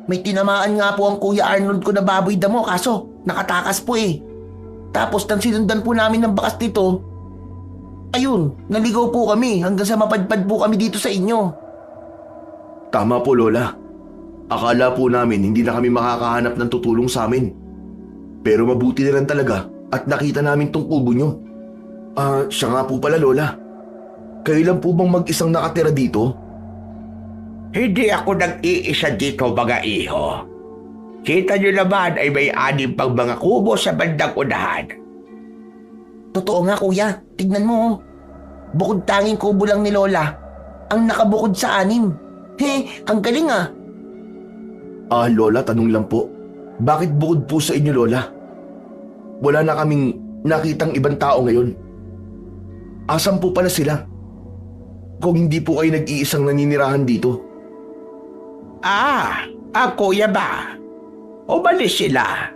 May tinamaan nga po ang Kuya Arnold ko na baboy damo kaso nakatakas po eh. Tapos nang sinundan po namin ng bakas nito, ayun, naligaw po kami hanggang sa mapadpad po kami dito sa inyo. Tama po Lola. Akala po namin hindi na kami makakahanap ng tutulong sa amin. Pero mabuti na lang talaga at nakita namin tong kubo nyo. Siya nga po pala Lola. Kayo lang po bang mag-isang nakatira dito? Hindi ako nag-iisa dito mga iho. Kita nyo naman ay may 6 pang mga kubo sa bandang unahan. Totoo nga kuya, tignan mo. Bukod tanging kubo lang ni Lola ang nakabukod sa 6. Ang galing ah. Lola, tanong lang po. Bakit bukod po sa inyo Lola? Wala na kaming nakitang ibang tao ngayon. Asan po pala sila? Kung hindi po kayo nag-iisang naninirahan dito. Ang kuya ba? Umalis sila.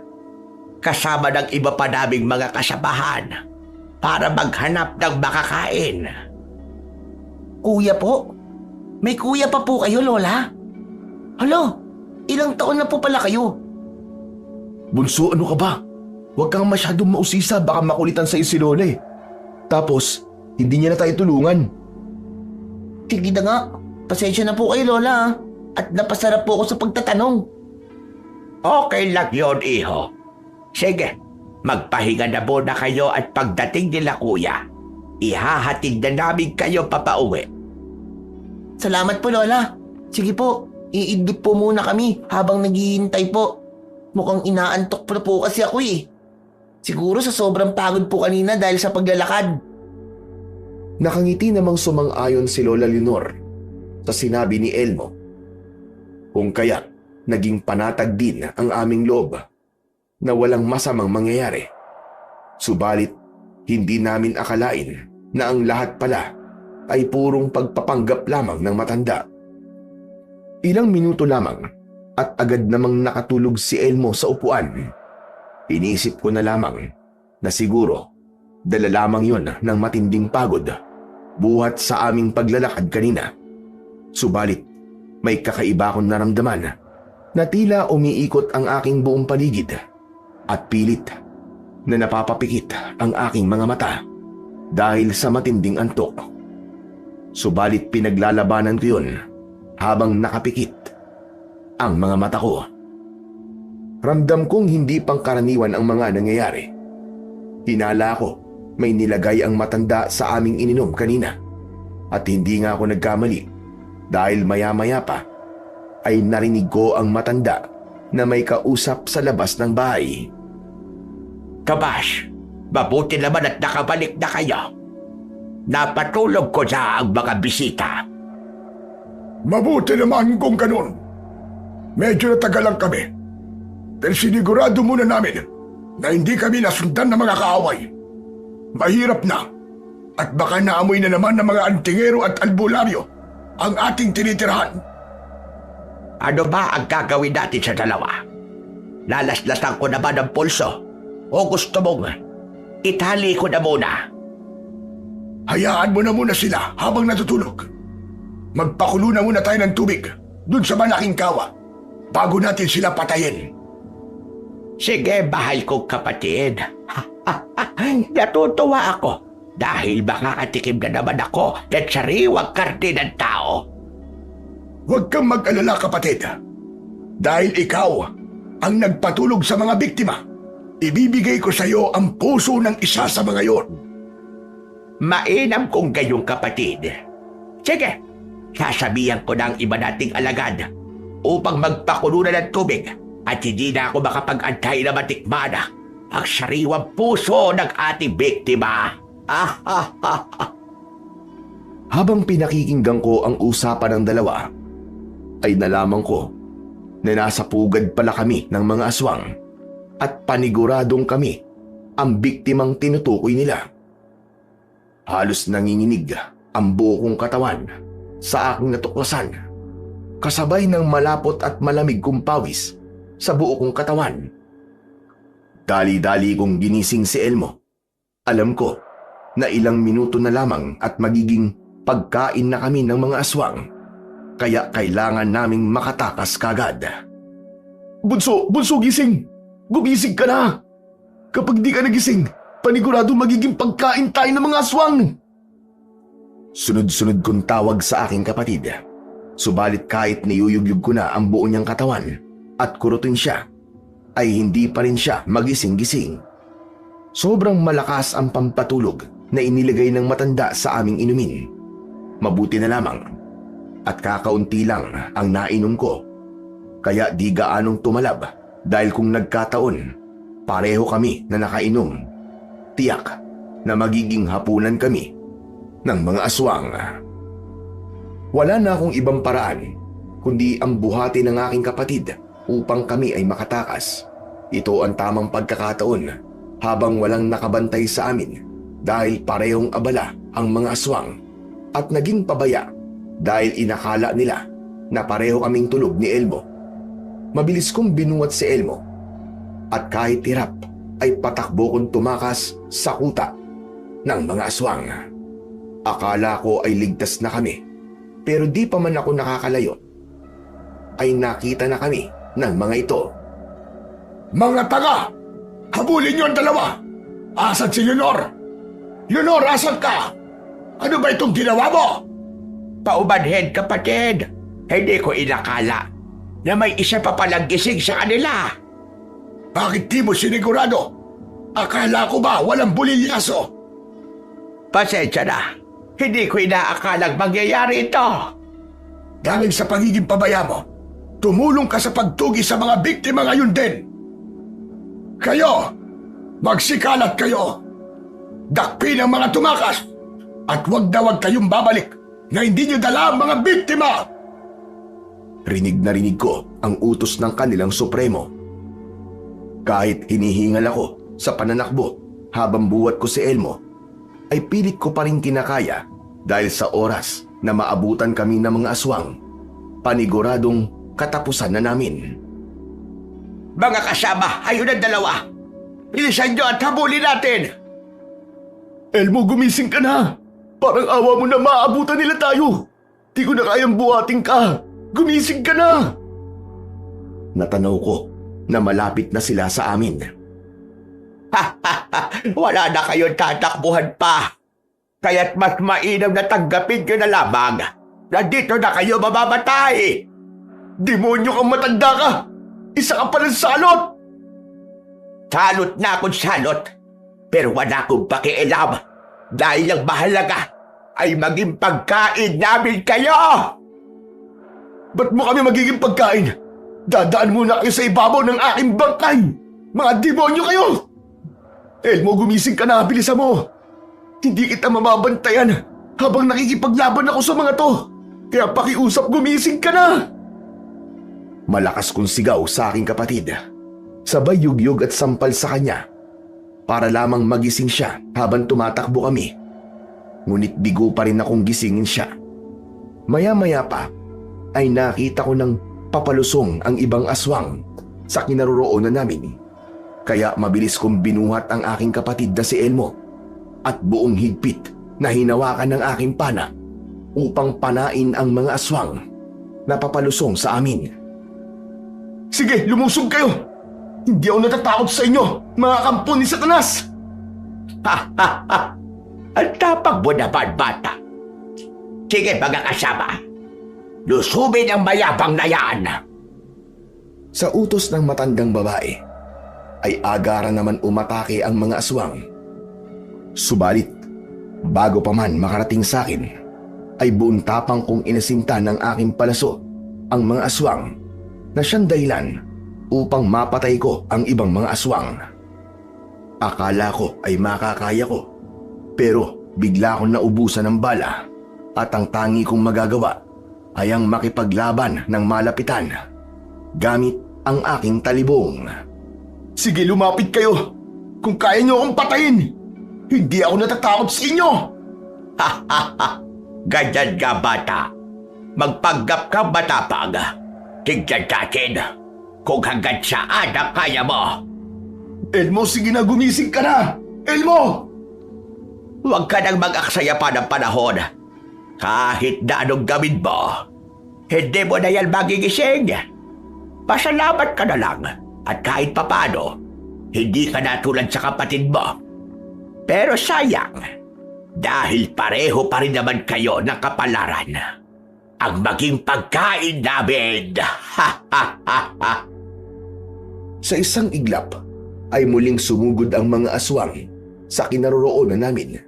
Kasama ng iba pa naming mga kasabahan para maghanap ng makakain. Kuya po? May kuya pa po kayo Lola? Halo, ilang taon na po pala kayo? Bunso, ano ka ba? Huwag kang masyadong mausisa, baka makulitan sa'yo si Lola eh. Tapos, hindi niya na tayo tulungan. Sige na nga, pasensya na po kayo Lola ah. At napasarap po ako sa pagtatanong. Okay lang yun, iho. Sige, magpahinga na muna kayo at pagdating nila kuya, ihahatid na namin kayo papauwi. Salamat po Lola. Sige po, iidlip po muna kami habang naghihintay po. Mukhang inaantok pa po kasi ako eh. Siguro sa sobrang pagod po kanina dahil sa paglalakad. Nakangiti namang sumang-ayon si Lola Leonor sa sinabi ni Elmo. Kung kaya, naging panatag din ang aming loob na walang masamang mangyayari. Subalit, hindi namin akalain na ang lahat pala ay purong pagpapanggap lamang ng matanda. Ilang minuto lamang at agad namang nakatulog si Elmo sa upuan. Inisip ko na lamang na siguro Dala lamang yon ng matinding pagod buhat sa aming paglalakad kanina. Subalit, may kakaiba akong naramdaman na tila umiikot ang aking buong paligid at pilit na napapapikit ang aking mga mata dahil sa matinding antok. Subalit pinaglalabanan ko yun habang nakapikit ang mga mata ko. Ramdam kong hindi pangkaraniwan ang mga nangyayari. Hinala ko may nilagay ang matanda sa aming ininom kanina at hindi nga ako nagkamali dahil maya-maya pa ay narinig ko ang matanda na may kausap sa labas ng bahay. Tomas, mabuti naman at nakabalik na kayo. Napatulog ko sa ang mga bisita. Mabuti naman kung ganun. Medyo natagal lang kami. Pero sinigurado muna namin na hindi kami nasundan ng mga kaaway. Mahirap na at baka naamoy na naman ng mga antingero at albularyo ang ating tinitirahan. Ano ba ang gagawin natin sa dalawa? Lalaslasan ko na ba ng pulso? O gusto mong itali ko na muna? Hayaan mo na muna sila habang natutulog. Magpakulo na muna tayo ng tubig dun sa malaking kawa bago natin sila patayin. Sige, mahal kong kapatid. Natutuwa ako dahil makakatikim na naman ako ng sariwang karne ng tao. Huwag kang mag-alala, kapatid. Dahil ikaw ang nagpatulog sa mga biktima, ibibigay ko sa iyo ang puso ng isa sa mga yon. Mainam kong gayong kapatid. Sige, sasabihan ko ng iba nating alagad upang magpakulo na ng tubig at hindi na ako makapag-antay na matikman ang sariwang puso ng ating biktima. Habang pinakikinggan ko ang usapan ng dalawa, ay nalaman ko na nasa pugad pala kami ng mga aswang at paniguradong kami ang biktimang tinutukoy nila. Halos nanginginig ang buo kong katawan sa aking natuklasan, kasabay ng malapot at malamig kong pawis sa buo kong katawan. Dali-dali kong ginising si Elmo. Alam ko na ilang minuto na lamang at magiging pagkain na kami ng mga aswang, kaya kailangan naming makatakas kagad. Bunso, gising! Gumising ka na! Kapag di ka nagising, panigurado magiging pagkain tayo ng mga aswang! Sunod-sunod kong tawag sa aking kapatid. Subalit kahit niyuyugyug ko na ang buo niyang katawan at kurutin siya, ay hindi pa rin siya magising-gising. Sobrang malakas ang pampatulog na inilagay ng matanda sa aming inumin. Mabuti na lamang at kakaunti lang ang nainom ko, kaya di gaanong tumalab dahil kung nagkataon, pareho kami na nakainom. Tiyak na magiging hapunan kami ng mga aswang. Wala na akong ibang paraan kundi ang buhati ng aking kapatid upang kami ay makatakas. Ito ang tamang pagkakataon habang walang nakabantay sa amin dahil parehong abala ang mga aswang at naging pabaya dahil inakala nila na pareho kaming tulog ni Elmo. Mabilis kong binuhat si Elmo at kahit hirap ay patakbo kong tumakas sa kuta ng mga aswang. Akala ko ay ligtas na kami, pero di pa man ako nakakalayo ay nakita na kami ng mga ito. Mga tanga! Habulin niyo ang dalawa! Asan si Leonor? Leonor, asan ka? Ano ba itong ginawa mo? Paumanhin, kapatid. Hindi ko inakala na may isa pa palang gising sa kanila. Bakit di mo sinigurado? Akala ko ba walang bulilyaso? Pasensya na. Hindi ko inaakalang mangyayari ito. Dahil sa pagiging pabaya mo, tumulong ka sa pagtugi sa mga biktima ngayon din. Kayo, magsikalat kayo. Dakpin ang mga tumakas at wag na wag kayong babalik na hindi niyo dala ang mga biktima. Rinig na rinig ko ang utos ng kanilang supremo. Kahit hinihingal ako sa pananakbo habang buhat ko si Elmo, ay pilit ko pa rin kinakaya dahil sa oras na maabutan kami ng mga aswang, paniguradong katapusan na namin. Mga kasama, ayun ang dalawa. Bilisan nyo at habulin natin. Elmo, gumising ka na! Parang awa mo na maabutan nila tayo! Di ko na kayang buhatin ka! Gumising ka na! Natanaw ko na malapit na sila sa amin. Wala na kayong tatakbuhan pa. Kaya't mas mainam na tanggapin nyo na lamang. Nandito na kayo mamamatay. Demonyo kang matanda ka! Isa ka palang salot! Salot na akong salot. Pero wala akong pakialam. Dahil ang mahalaga ay maging pagkain namin kayo. Ba't mo kami magiging pagkain? Dadaan muna kayo sa ibabaw ng aking bangkay! Mga demonyo kayo! Elmo, gumising ka na, bilisan mo! Hindi kita mamabantayan habang nakikipaglaban ako sa mga to! Kaya pakiusap, gumising ka na! Malakas kong sigaw sa aking kapatid. Sabay yugyug at sampal sa kanya para lamang magising siya habang tumatakbo kami. Ngunit bigo pa rin akong gisingin siya. Maya-maya pa ay nakita ko ng papalusong ang ibang aswang sa kinaroroonan namin. Kaya mabilis kong binuhat ang aking kapatid na si Elmo at buong higpit na hinawakan ng aking pana upang panain ang mga aswang na papalusong sa amin. Sige, lumusog kayo! Hindi ako natatakot sa inyo, mga kampo ni Satanas! Ang tapang mo naman, bata. Sige, mga kasama. Lusubin ang mayabang na yan. Sa utos ng matandang babae, ay agara naman umatake ang mga aswang. Subalit, bago pa man makarating sa akin, ay buong tapang kong inasinta ng aking palaso ang mga aswang na siyang dahilan upang mapatay ko ang ibang mga aswang. Akala ko ay makakaya ko, pero bigla akong naubusan ng bala at ang tangi kong magagawa ay ang makipaglaban ng malapitan gamit ang aking talibong. Sige, lumapit kayo! Kung kaya niyo akong patayin, hindi ako natatakot sa inyo! Ganyan ka, bata. Magpanggap ka matapang. Tignan natin kung hanggang saan ang kaya mo. Elmo, sige na, gumising ka na! Elmo! Huwag ka nang mag-aksaya pa ng panahon. Kahit na anong gawin mo, hindi mo na yan magigising. Pasalamat ka na lang at kahit papano, hindi ka natulad sa kapatid mo. Pero sayang, dahil pareho pa rin naman kayo ng kapalaran. Ang maging pagkain namin. Sa isang iglap ay muling sumugod ang mga aswang sa kinaroroonan namin.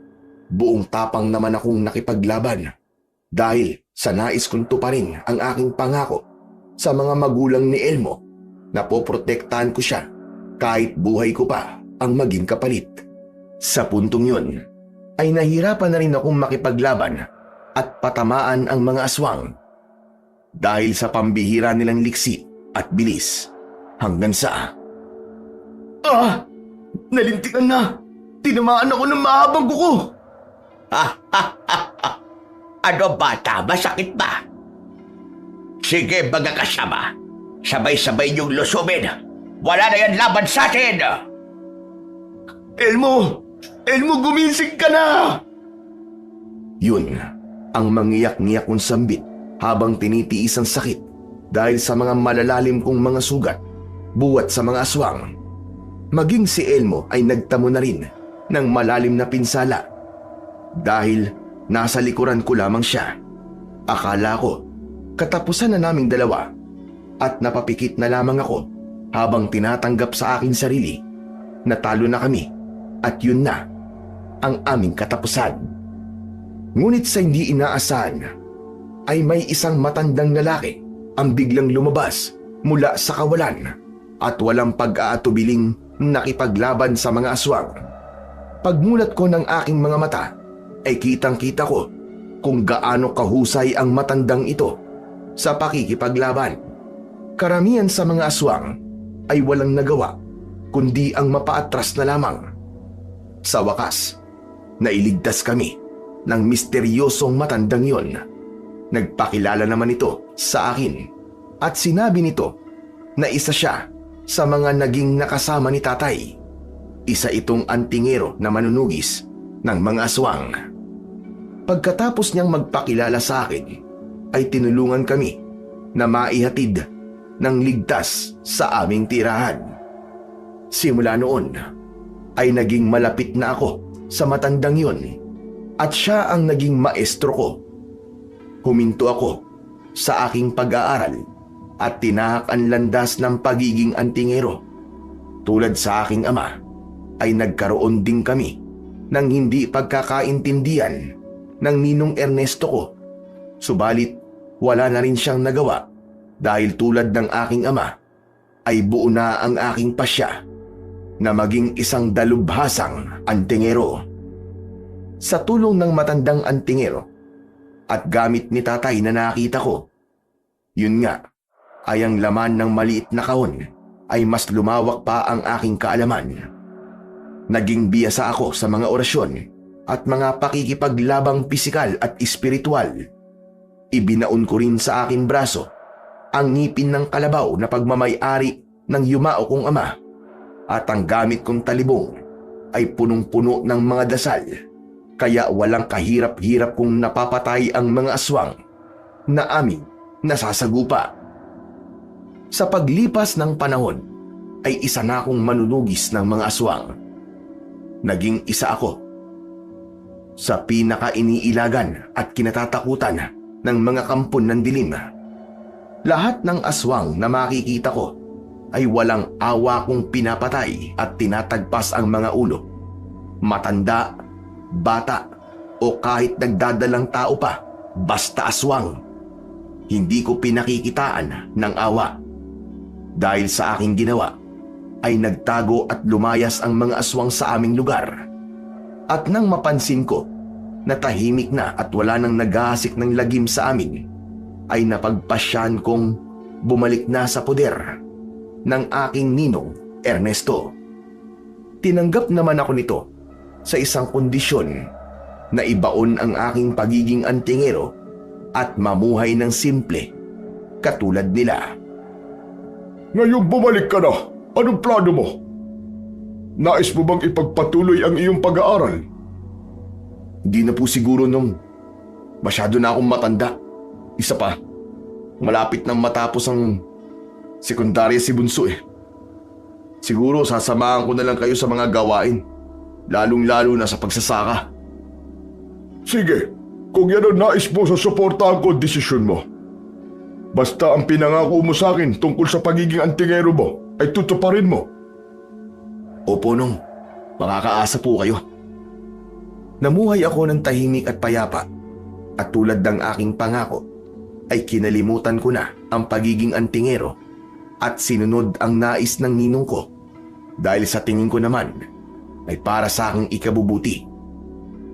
Buong tapang naman akong nakipaglaban dahil sa nais kong tuparin ang aking pangako sa mga magulang ni Elmo na poprotektahan ko siya kahit buhay ko pa ang maging kapalit. Sa puntong yun ay nahirapan na rin akong makipaglaban at patamaan ang mga aswang dahil sa pambihira nilang liksi at bilis hanggang sa... Nalintikan na! Tinamaan ako ng mahabang kuko! Ano, bata? Masakit ba? Sige, mga kasama. Sabay-sabay niyong lusubin. Wala na yan laban sa atin! Elmo! Elmo, gumising ka na! Yun ang mangiyak-ngiyak kong sambit habang tinitiis ang sakit dahil sa mga malalalim kong mga sugat buwat sa mga aswang. Maging si Elmo ay nagtamo na rin ng malalim na pinsala dahil nasa likuran ko lamang siya. Akala ko katapusan na naming dalawa at napapikit na lamang ako habang tinatanggap sa aking sarili na talo na kami at yun na ang aming katapusan. Ngunit sa hindi inaasahan ay may isang matandang lalaki ang biglang lumabas mula sa kawalan at walang pag-aatubiling nakipaglaban sa mga aswang. Pagmulat ko ng aking mga mata ay kitang-kita ko kung gaano kahusay ang matandang ito sa pakikipaglaban. Karamihan sa mga aswang ay walang nagawa kundi ang mapaatras na lamang. Sa wakas, nailigtas kami ng misteryosong matandang yon. Nagpakilala naman ito sa akin at sinabi nito na isa siya sa mga naging nakasama ni tatay. Isa itong antingero na manunugis ng mga aswang. Pagkatapos niyang magpakilala sa akin, ay tinulungan kami na maihatid ng ligtas sa aming tirahan. Simula noon, ay naging malapit na ako sa matandang yun at siya ang naging maestro ko. Huminto ako sa aking pag-aaral at tinahak ang landas ng pagiging antingero. Tulad sa aking ama, ay nagkaroon din kami ng hindi pagkakaintindihan ng ninong Ernesto ko. Subalit wala na rin siyang nagawa dahil tulad ng aking ama, ay buo na ang aking pasya na maging isang dalubhasang antingero. Sa tulong ng matandang antingero at gamit ni tatay na nakita ko, yun nga ay ang laman ng maliit na kahon ay mas lumawak pa ang aking kaalaman. Naging biyasa ako sa mga orasyon at mga pakikipaglabang pisikal at espiritual. Ibinaon ko rin sa aking braso ang ngipin ng kalabaw na pagmamay-ari ng yumao kong ama at ang gamit kong talibong ay punong-puno ng mga dasal, kaya walang kahirap-hirap kung napapatay ang mga aswang na aming nasasagupa. Sa paglipas ng panahon ay isa na akong manunugis ng mga aswang. Naging isa ako sa pinaka-iniilagan at kinatatakutan ng mga kampon ng dilim. Lahat ng aswang na makikita ko ay walang awa kong pinapatay at tinatagpas ang mga ulo. Matanda, bata, o kahit nagdadalang tao pa, basta aswang. Hindi ko pinakikitaan ng awa. Dahil sa aking ginawa, ay nagtago at lumayas ang mga aswang sa aming lugar. At nang mapansin ko na tahimik na at wala nang naghahasik ng lagim sa amin, ay napagpasyan kong bumalik na sa poder ng aking ninong Ernesto. Tinanggap naman ako nito sa isang kondisyon na ibaon ang aking pagiging antingero at mamuhay ng simple katulad nila. Ngayong bumalik ka na, anong plano mo? Nais mo bang ipagpatuloy ang iyong pag-aaral? Di na po siguro nung masyado na akong matanda. Isa pa, malapit nang matapos ang sekundarya si Bunso eh. Siguro sasamahan ko na lang kayo sa mga gawain, lalong-lalo na sa pagsasaka. Sige, kung yan ang nais mo, susuportahan ko ang desisyon mo. Basta ang pinangako mo sa akin tungkol sa pagiging antingero mo ay tutuparin mo. Opo nung, makakaasa po kayo. Namuhay ako ng tahimik at payapa at tulad ng aking pangako ay kinalimutan ko na ang pagiging antingero at sinunod ang nais ng ninong ko dahil sa tingin ko naman ay para sa aking ikabubuti.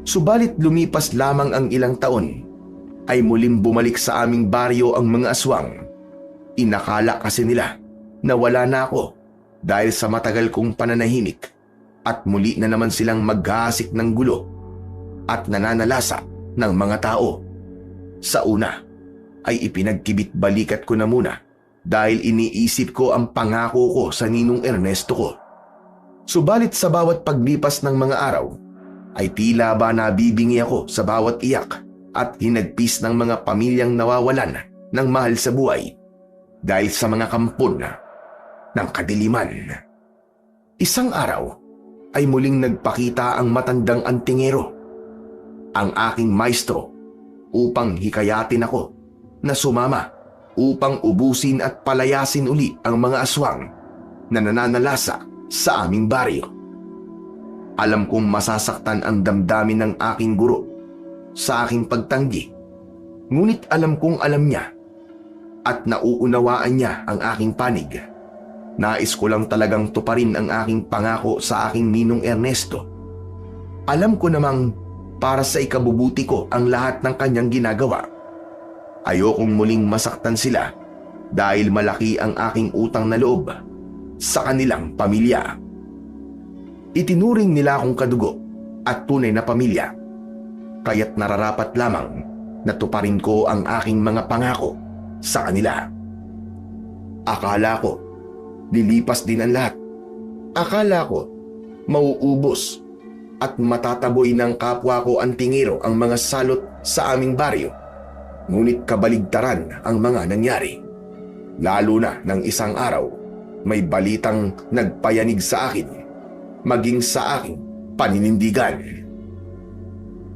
Subalit lumipas lamang ang ilang taon ay muling bumalik sa aming baryo ang mga aswang. Inakala kasi nila na wala na ako dahil sa matagal kong pananahimik at muli na naman silang maghahasik ng gulo at nananalasa ng mga tao. Sa una ay ipinagkibit balikat ko na muna dahil iniisip ko ang pangako ko sa ninong Ernesto ko. Subalit sa bawat paglipas ng mga araw ay tila ba nabibingi ako sa bawat iyak at hinagpis ng mga pamilyang nawawalan ng mahal sa buhay dahil sa mga kampon ng kadiliman. Isang araw ay muling nagpakita ang matandang antingero, ang aking maestro, upang hikayatin ako na sumama upang ubusin at palayasin uli ang mga aswang na nananalasa sa aming baryo. Alam kong masasaktan ang damdamin ng aking guro sa aking pagtanggi, ngunit alam kong alam niya at nauunawaan niya ang aking panig. Nais ko lang talagang tuparin ang aking pangako sa aking ninong Ernesto. Alam ko namang para sa ikabubuti ko ang lahat ng kanyang ginagawa. Ayokong muling masaktan sila dahil malaki ang aking utang na loob sa kanilang pamilya. Itinuring nila akong kadugo at tunay na pamilya, kaya't nararapat lamang na tuparin ko ang aking mga pangako sa kanila. Akala ko, lilipas din ang lahat. Akala ko, mauubos at matataboy ng kapwa ko antingero ang mga salot sa aming baryo. Ngunit kabaligtaran ang mga nangyari. Lalo na ng isang araw, may balitang nagpayanig sa akin, maging sa aking paninindigan.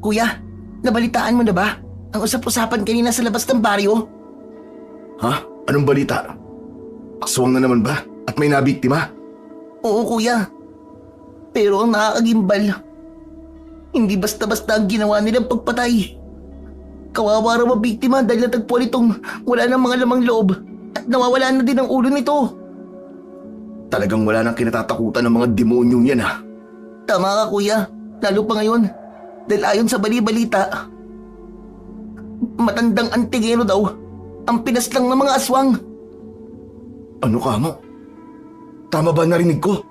Kuya, nabalitaan mo na ba ang usap-usapan kanina sa labas ng baryo? Ha? Anong balita? Aswang na naman ba? At may nabiktima? Oo, kuya. Pero ang nakakagimbal, hindi basta-basta ang ginawa nilang pagpatay. Kawawa raw ang biktima dahil natagpuan itong wala ng mga lamang loob at nawawala na din ang ulo nito. Talagang wala nang kinatatakutan ng mga demonyong yan ha. Tama ka, kuya. Lalo pa ngayon. Dahil ayon sa bali-balita, matandang antingero daw ang pinaslang ng mga aswang. Ano ka mo? Tama ba narinig ko?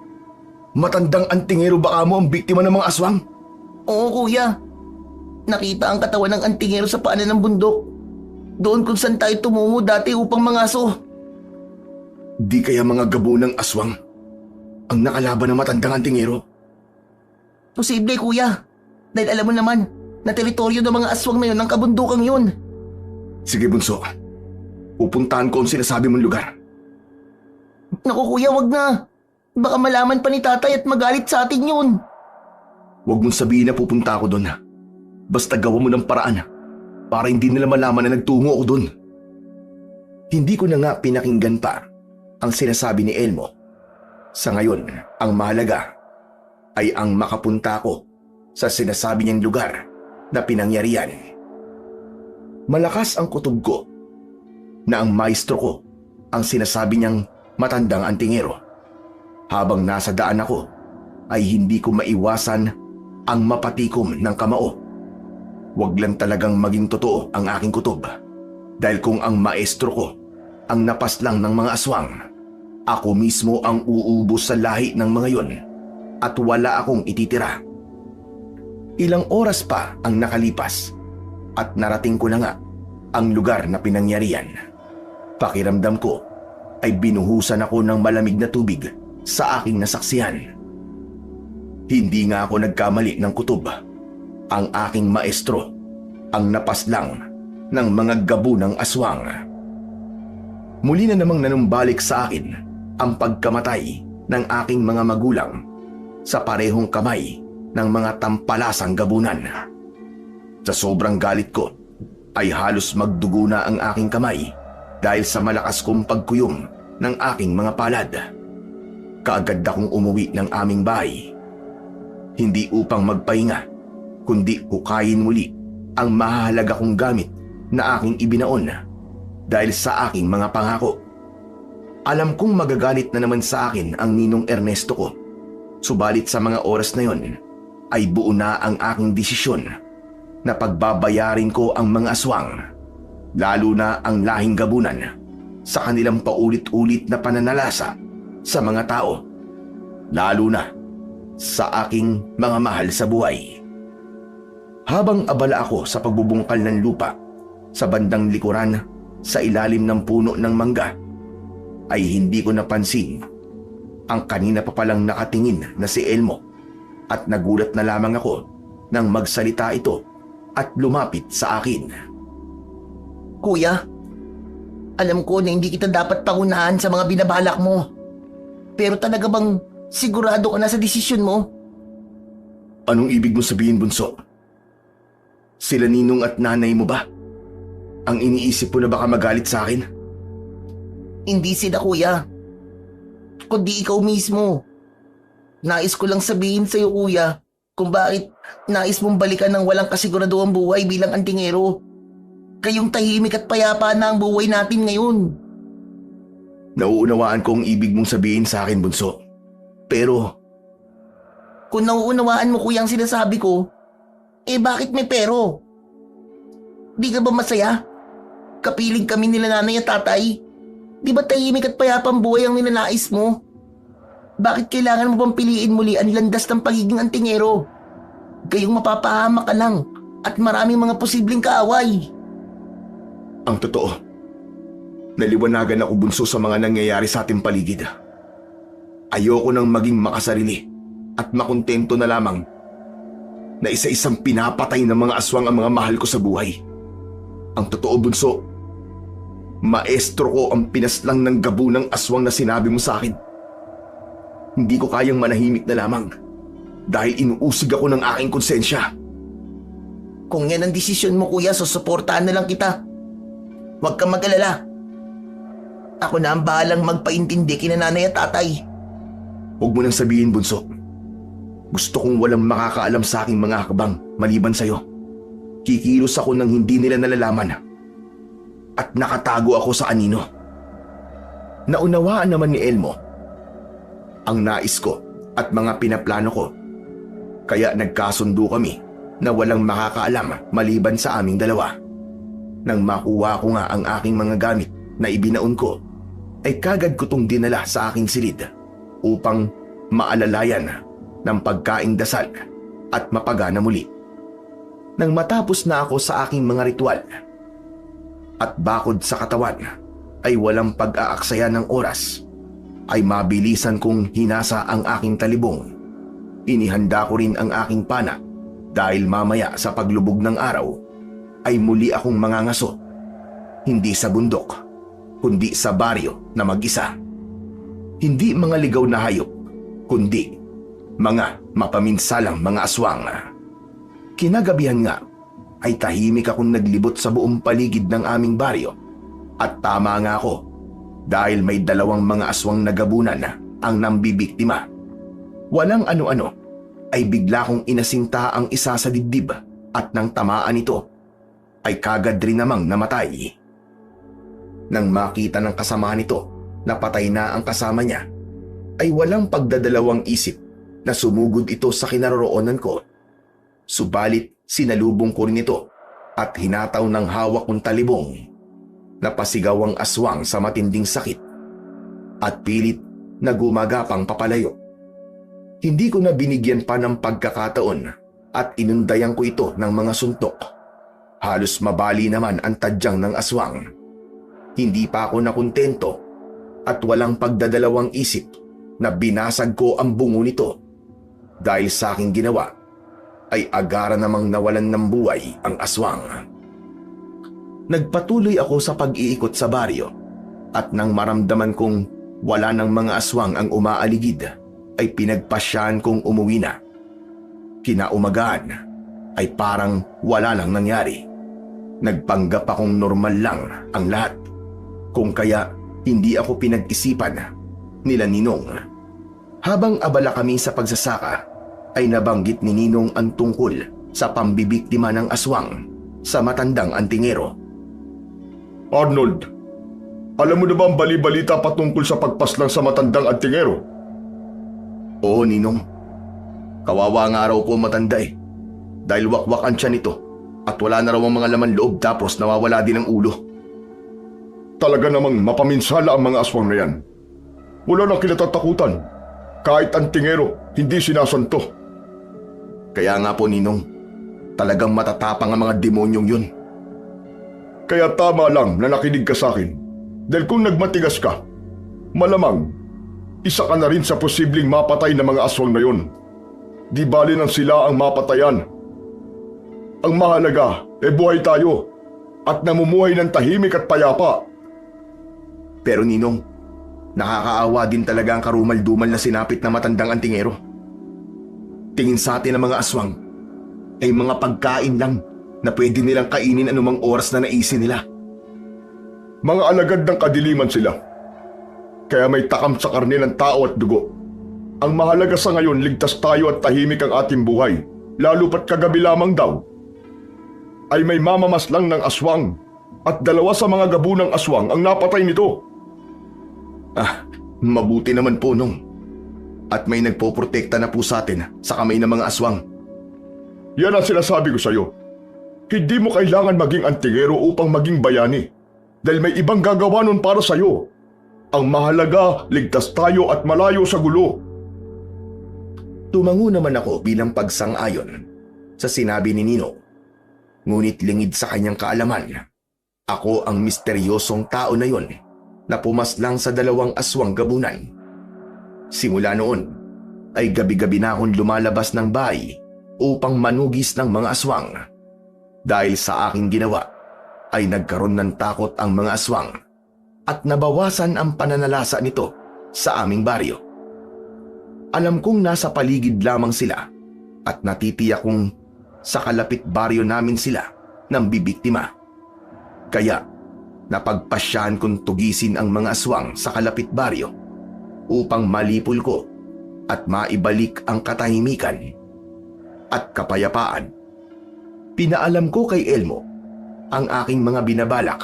Matandang antingero baka mo ang biktima ng mga aswang? Oo, kuya. Nakita ang katawan ng antingero sa paanan ng bundok. Doon kung saan tayo tumungo dati upang mangaso. Di kaya mga gabo ng aswang ang nakalaban ng matandang antingero? Posible, kuya. Dahil alam mo naman na teritoryo ng mga aswang na yun ang kabundukang yun. Sige bunso, pupuntahan ko ang sinasabi mong lugar. Naku, kuya, wag na. Baka malaman pa ni tatay at magalit sa atin yun. Huwag mong sabihin na pupunta ako doon. Basta gawa mo ng paraan para hindi nila malaman na nagtungo ako doon. Hindi ko na nga pinakinggan pa ang sinasabi ni Elmo. Sa ngayon, ang mahalaga ay ang makapunta ko sa sinasabi niyang lugar na pinangyarihan. Malakas ang kutob ko na ang maestro ko ang sinasabi niyang matandang antingero. Habang nasa daan ako ay hindi ko maiwasan ang mapatikom ng kamao. Huwag lang talagang maging totoo ang aking kutob. Dahil kung ang maestro ko ang napaslang ng mga aswang, ako mismo ang uubos sa lahi ng mga yon at wala akong ititira. Ilang oras pa ang nakalipas at narating ko na nga ang lugar na pinangyarihan. Pakiramdam ko ay binuhusan ako ng malamig na tubig sa aking nasaksihan. Hindi nga ako nagkamali ng kutob. Ang aking maestro ang napaslang ng mga gabo ng aswang. Muli na namang nanumbalik sa akin ang pagkamatay ng aking mga magulang sa parehong kamay ng mga tampalasang gabunan. Sa sobrang galit ko ay halos magdugo na ang aking kamay dahil sa malakas kong pagkuyom ng aking mga palad. Kaagad akong umuwi ng aming bahay. Hindi upang magpahinga, kundi hukayin muli ang mahalaga kong gamit na aking ibinaon dahil sa aking mga pangako. Alam kong magagalit na naman sa akin ang ninong Ernesto ko. Subalit sa mga oras na yon ay buo na ang aking desisyon na pagbabayarin ko ang mga aswang, lalo na ang lahing gabunan, sa kanilang paulit-ulit na pananalasa sa mga tao, lalo na sa aking mga mahal sa buhay. Habang abala ako sa pagbubungkal ng lupa sa bandang likuran sa ilalim ng puno ng mangga, ay hindi ko napansin ang kanina pa palang nakatingin na si Elmo at nagulat na lamang ako nang magsalita ito at lumapit sa akin. Kuya, alam ko na hindi kita dapat pangunahan sa mga binabalak mo. Pero talaga bang sigurado ka na sa desisyon mo? Anong ibig mo sabihin, bunso? Sila ninong at nanay mo ba? Ang iniisip mo na baka magalit sa akin? Hindi sila, kuya. Kundi ikaw mismo. Nais ko lang sabihin sa'yo, kuya, kung bakit nais mong balikan ng walang kasiguraduhang buhay bilang antingero. Kayong tahimik at payapa na ang buhay natin ngayon. Nauunawaan ko ang ibig mong sabihin sa akin, bunso. Pero kung nauunawaan mo, kuya, ang sinasabi ko, bakit may pero? Di ka ba masaya? Kapiling kami nila nanay at tatay. Di ba tahimik at payapang buhay ang ninanais mo? Bakit kailangan mo bang piliin muli ang landas ng pagiging antingero? Gayong mapapahamak ka lang at maraming mga posibleng kaaway. ang totoo, naliwanagan ako, bunso, sa mga nangyayari sa ating paligid. Ayoko nang maging makasarili at makontento na lamang na isa-isang pinapatay ng mga aswang ang mga mahal ko sa buhay. Ang totoo, bunso, maestro ko ang pinaslang ng gabo ng aswang na sinabi mo sa akin. Hindi ko kayang manahimik na lamang dahil inuusig ako ng aking konsensya. Kung yan ang desisyon mo, kuya, susuportahan na lang kita. Huwag kang mag-alala. Ako na ang bahalang magpaintindi kina nanay at tatay. Huwag mo nang sabihin, bunso. Gusto kong walang makakaalam sa aking mga hakbang maliban sa'yo. Kikilos ako nang hindi nila nalalaman. At nakatago ako sa anino. Naunawaan naman ni Elmo ang nais ko at mga pinaplano ko. Kaya nagkasundo kami na walang makakaalam maliban sa aming dalawa. Nang makuha ko nga ang aking mga gamit na ibinaon ko, ay kagad ko tong dinala sa aking silid upang maalalayan ng pagkaing dasal at mapagana muli. Nang matapos na ako sa aking mga ritual at bakod sa katawan ay walang pag-aaksaya ng oras, ay mabilisan kong hinasa ang aking talibong. Inihanda ko rin ang aking pana dahil mamaya sa paglubog ng araw ay muli akong mangangaso, hindi sa bundok, kundi sa baryo na mag-isa. Hindi mga ligaw na hayop, kundi mga mapaminsalang mga aswang. Kinagabihan nga ay tahimik akong naglibot sa buong paligid ng aming baryo at tama nga ako dahil may 2 mga aswang na gabunan ang nambibiktima. Walang ano-ano ay bigla kong inasinta ang isa sa dibdib at nang tamaan ito ay kagad rin namang namatay. Nang makita ng kasama nito na patay na ang kasama niya, ay walang pagdadalawang isip na sumugod ito sa kinaroroonan ko. Subalit sinalubong ko rin ito at hinataw ng hawak kong talibong. Napasigaw ang aswang sa matinding sakit at pilit na gumagapang papalayo. Hindi ko na binigyan pa ng pagkakataon at inundayan ko ito ng mga suntok. Halos mabali naman ang tadyang ng aswang. Hindi pa ako nakontento at walang pagdadalawang isip na binasag ko ang bungo nito. Dahil sa aking ginawa ay agara namang nawalan ng buhay ang aswang. Nagpatuloy ako sa pag-iikot sa baryo at nang maramdaman kong wala ng mga aswang ang umaaligid ay pinagpasyahan kong umuwi na. Kinaumagahan ay parang wala lang nangyari. Nagpanggap akong normal lang ang lahat. Kung kaya hindi ako pinag-isipan nila Ninong. Habang abala kami sa pagsasaka ay nabanggit ni Ninong ang tungkol sa pambibiktima ng aswang sa matandang antingero. Arnold, alam mo na ba ang bali-balita patungkol sa pagpaslang sa matandang antingero? Oo, Ninong. Kawawa nga raw po matanda eh. Dahil wakwak ang tiyan nito at wala na raw ang mga laman loob tapos nawawala din ang ulo. Talaga namang mapaminsala ang mga aswang na yan. Wala nang kinatatakutan. Kahit antingero, hindi sinasanto. Kaya nga po, Ninong, talagang matatapang ang mga demonyong yun. Kaya tama lang na nakinig ka sa akin. Dahil kung nagmatigas ka, malamang isa ka na rin sa posibleng mapatay na mga aswang na yun. Di bali nang sila ang mapatayan. Ang mahalaga ay buhay tayo at namumuhay ng tahimik at payapa. Pero Ninong, nakakaawa din talaga ang karumal-dumal na sinapit na matandang antingero. Tingin sa atin ng mga aswang ay mga pagkain lang na pwede nilang kainin anumang oras na naisin nila. Mga alagad ng kadiliman sila. Kaya may takam sa karne ng tao at dugo. Ang mahalaga sa ngayon, ligtas tayo at tahimik ang ating buhay. Lalo pat kagabi lamang daw ay may mamamaslang ng aswang at 2 sa mga gabunang aswang ang napatay nito. Mabuti naman po nung. At may nagpoprotekta na po sa atin sa kamay ng mga aswang. Yan ang sinasabi ko sa iyo. Hindi mo kailangan maging antingero upang maging bayani. Dahil may ibang gagawa nun para sa iyo. Ang mahalaga, ligtas tayo at malayo sa gulo. Tumango naman ako bilang pagsang-ayon sa sinabi ni Nino. Ngunit lingid sa kanyang kaalaman, ako ang misteryosong tao na yon na pumaslang sa 2 aswang gabunan. Simula noon ay gabi-gabi na akong lumalabas ng bahay upang manugis ng mga aswang. Dahil sa aking ginawa ay nagkaroon ng takot ang mga aswang at nabawasan ang pananalasa nito sa aming baryo. Alam kong nasa paligid lamang sila at natitiyak kong sa kalapit baryo namin sila nang bibiktima. Kaya napagpasyahan kong tugisin ang mga aswang sa kalapit baryo upang malipol ko at maibalik ang katahimikan at kapayapaan. Pinaalam ko kay Elmo ang aking mga binabalak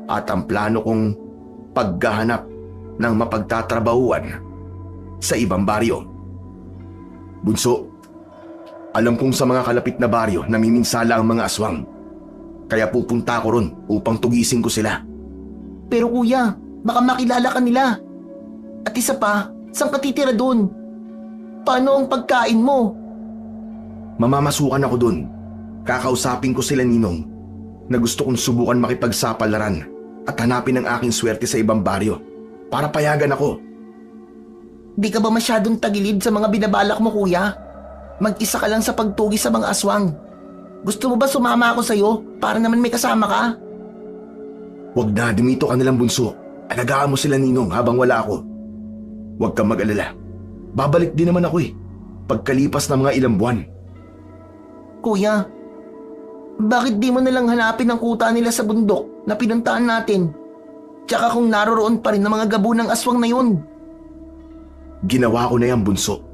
at ang plano kong paghahanap ng mapagtatrabahuan sa ibang baryo. Bunso, alam kong sa mga kalapit na baryo namiminsala ang mga aswang. Kaya pupunta ako ron upang tugisin ko sila. Pero kuya, baka makilala ka nila. At isa pa, saan ka titira doon? Paano ang pagkain mo? Mamamasukan ako dun. Kakausapin ko sila, Ninong, na gusto kong subukan makipagsapalaran at hanapin ang aking swerte sa ibang baryo para payagan ako. Di ka ba masyadong tagilid sa mga binabalak mo, kuya? Mag-isa ka lang sa pagtugis sa mga aswang. Gusto mo ba sumama ako sa'yo para naman may kasama ka? Huwag na, dumito ka nalang, bunso. Alagaan mo sila, Ninong, habang wala ako. Huwag kang mag-alala. Babalik din naman ako pagkalipas ng mga ilang buwan. Kuya, bakit di mo nalang hanapin ang kuta nila sa bundok na pinuntahan natin? Tsaka kung naroroon pa rin ang mga gabo ng aswang na yun. Ginawa ko na yan, bunso.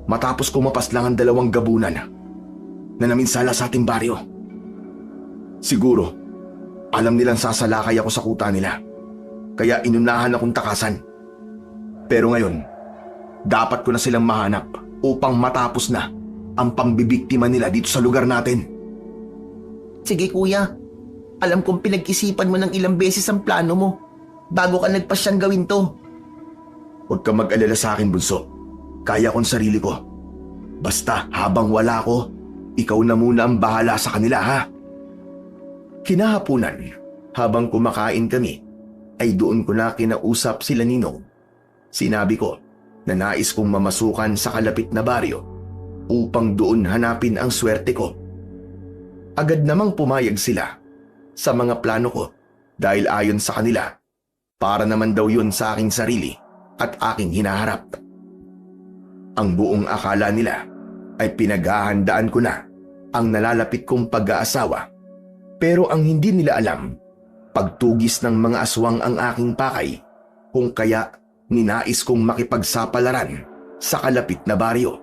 Matapos kumapas lang ang 2 gabunan na naminsala sa ating baryo. Siguro, alam nilang sasalakay ako sa kuta nila. Kaya inunahan akong takasan. Pero ngayon, dapat ko na silang mahanap upang matapos na ang pambibiktima nila dito sa lugar natin. Sige kuya, alam kong pinag-isipan mo ng ilang beses ang plano mo bago ka nagpasyang gawin to. Huwag kang mag-alala sa akin, bunso. Kaya kong sarili ko. Basta habang wala ko, ikaw na muna ang bahala sa kanila, ha? Kinahapunan, habang kumakain kami, ay doon ko na kinausap sila Ninong. Sinabi ko na nais kong mamasukan sa kalapit na baryo upang doon hanapin ang swerte ko. Agad namang pumayag sila sa mga plano ko dahil ayon sa kanila, para naman daw yun sa aking sarili at aking hinaharap. Ang buong akala nila ay pinaghahandaan ko na ang nalalapit kong pag-aasawa. Pero ang hindi nila alam, pagtugis ng mga aswang ang aking pakay, kung kaya ninais kong makipagsapalaran sa kalapit na baryo.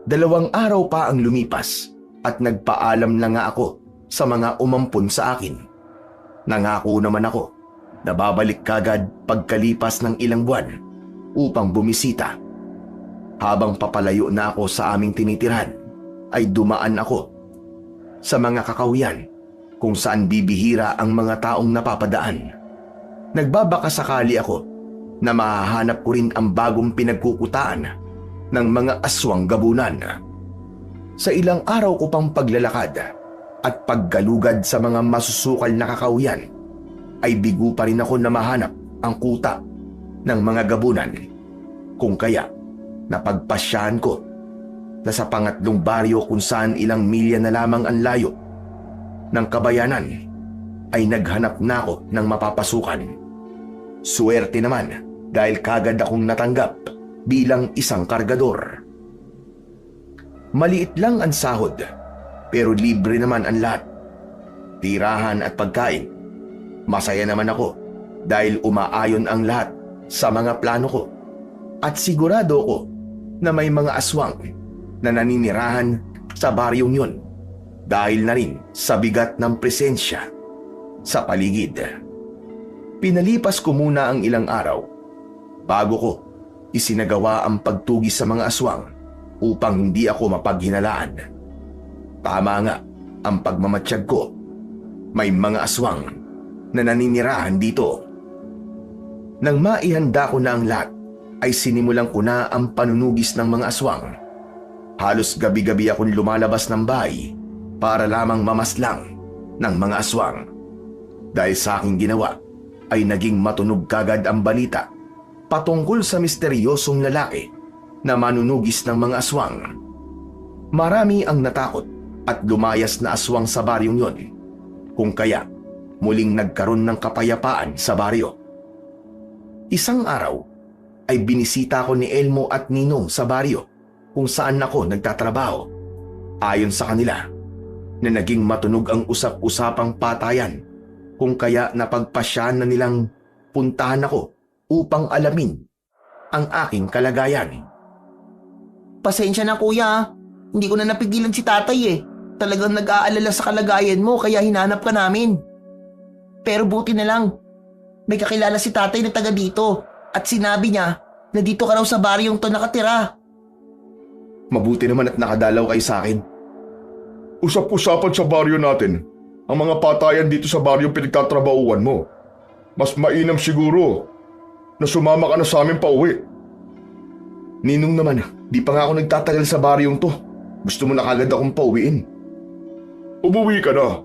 2 araw pa ang lumipas at nagpaalam na nga ako sa mga umampon sa akin. Nangako naman ako na babalik kagad pagkalipas ng ilang buwan upang bumisita. Habang papalayo na ako sa aming tinitirhan, ay dumaan ako sa mga kakahuyan kung saan bibihira ang mga taong napapadaan. Nagbabaka sakali ako na mahahanap ko rin ang bagong pinagkukutaan ng mga aswang gabunan. Sa ilang araw ko pang paglalakad at paggalugad sa mga masusukal na kakahuyan, ay bigo pa rin ako na mahanap ang kuta ng mga gabunan. Kung kaya, napagpasyahan ko na sa pangatlong baryo kung saan ilang milya na lamang ang layo ng kabayanan ay naghanap na ako ng mapapasukan. Swerte naman dahil kagad akong natanggap bilang isang kargador. Maliit lang ang sahod pero libre naman ang lahat. Tirahan at pagkain. Masaya naman ako dahil umaayon ang lahat sa mga plano ko. At sigurado ko na may mga aswang na naninirahan sa baryong yun dahil na rin sa bigat ng presensya sa paligid. Pinalipas ko muna ang ilang araw bago ko isinagawa ang pagtugis sa mga aswang upang hindi ako mapaghinalaan. Tama nga ang pagmamatsyag ko. May mga aswang na naninirahan dito. Nang maihanda ko na ang lahat, ay sinimulan ko na ang panunugis ng mga aswang. Halos gabi-gabi akong lumalabas ng bahay para lamang mamaslang ng mga aswang. Dahil sa aking ginawa, ay naging matunog kagad ang balita patungkol sa misteryosong lalaki na manunugis ng mga aswang. Marami ang natakot at lumayas na aswang sa baryong yon, kung kaya muling nagkaroon ng kapayapaan sa baryo. Isang araw ay binisita ko ni Elmo at Ninong sa baryo kung saan ako nagtatrabaho. Ayon sa kanila, na naging matunog ang usap-usapang patayan, kung kaya napagpasyahan na nilang puntahan ako upang alamin ang aking kalagayan. Pasensya na kuya, hindi ko na napigilan si tatay eh. Talagang nag-aalala sa kalagayan mo kaya hinanap ka namin. Pero buti na lang, may kakilala si tatay na taga dito at sinabi niya na dito ka raw sa baryong to nakatira. Mabuti naman at nakadalaw kayo sa akin. Usap-usapan sa baryo natin ang mga patayan dito sa baryong pinagtatrabahuan mo. Mas mainam siguro na sumama ka na sa amin pa uwi. Ninong naman, di pa nga ako nagtatagal sa baryong to. Gusto mo na kagad akong pauwiin. Umuwi ka na.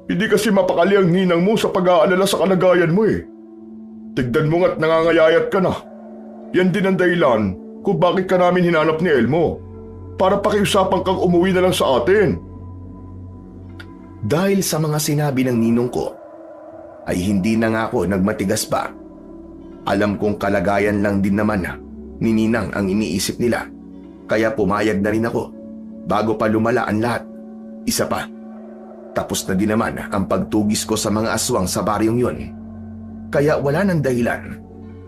Hindi kasi mapakali ang ninang mo sa pag-aalala sa kalagayan mo eh. Tignan mo nga't nangangayayat ka na. Yan din ang dahilan kung bakit ka namin hinanap ni Elmo. Para pakiusapan kang umuwi na lang sa atin. Dahil sa mga sinabi ng ninong ko, ay hindi na nga ako nagmatigas pa. Alam kong kalagayan lang din naman ni Ninang ang iniisip nila, kaya pumayag na rin ako bago pa lumala ang lahat. Isa pa, tapos na din naman ang pagtugis ko sa mga aswang sa baryong yon, kaya wala nang dahilan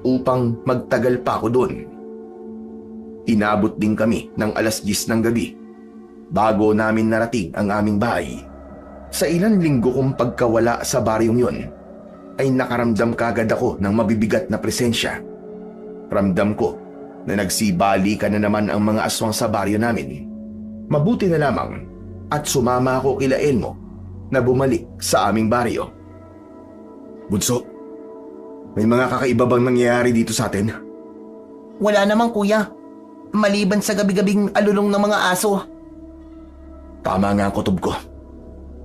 upang magtagal pa ako doon. Inabot din kami ng 10:00 ng gabi bago namin narating ang aming bahay. Sa ilang linggo kong pagkawala sa baryong yon, ay nakaramdam kagad ako ng mabibigat na presensya. Ramdam ko na nagsibalikan na naman ang mga aswang sa baryo namin. Mabuti na lamang at sumama ako kila Elmo na bumalik sa aming baryo. Bunso, may mga kakaiba bang nangyayari dito sa atin? Wala naman kuya, maliban sa gabi-gabing alulong ng mga aso. Tama nga ang kutob ko.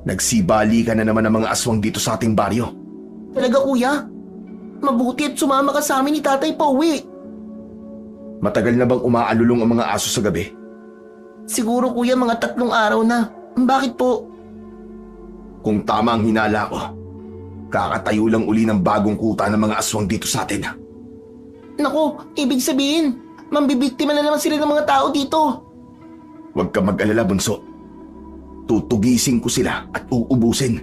Nagsibalikan na naman ang mga aswang dito sa ating baryo. Talaga kuya? Mabuti at sumama ka sa amin ni tatay pa uwi. Matagal na bang umaalulong ang mga aso sa gabi? Siguro kuya mga 3 araw na. Bakit po? Kung tama ang hinala ko, kakatayo lang uli ng bagong kuta ng mga aswang dito sa atin. Naku, ibig sabihin, mambibiktima na naman sila ng mga tao dito. Huwag ka mag-alala, bunso. Tutugisin ko sila at uubusin.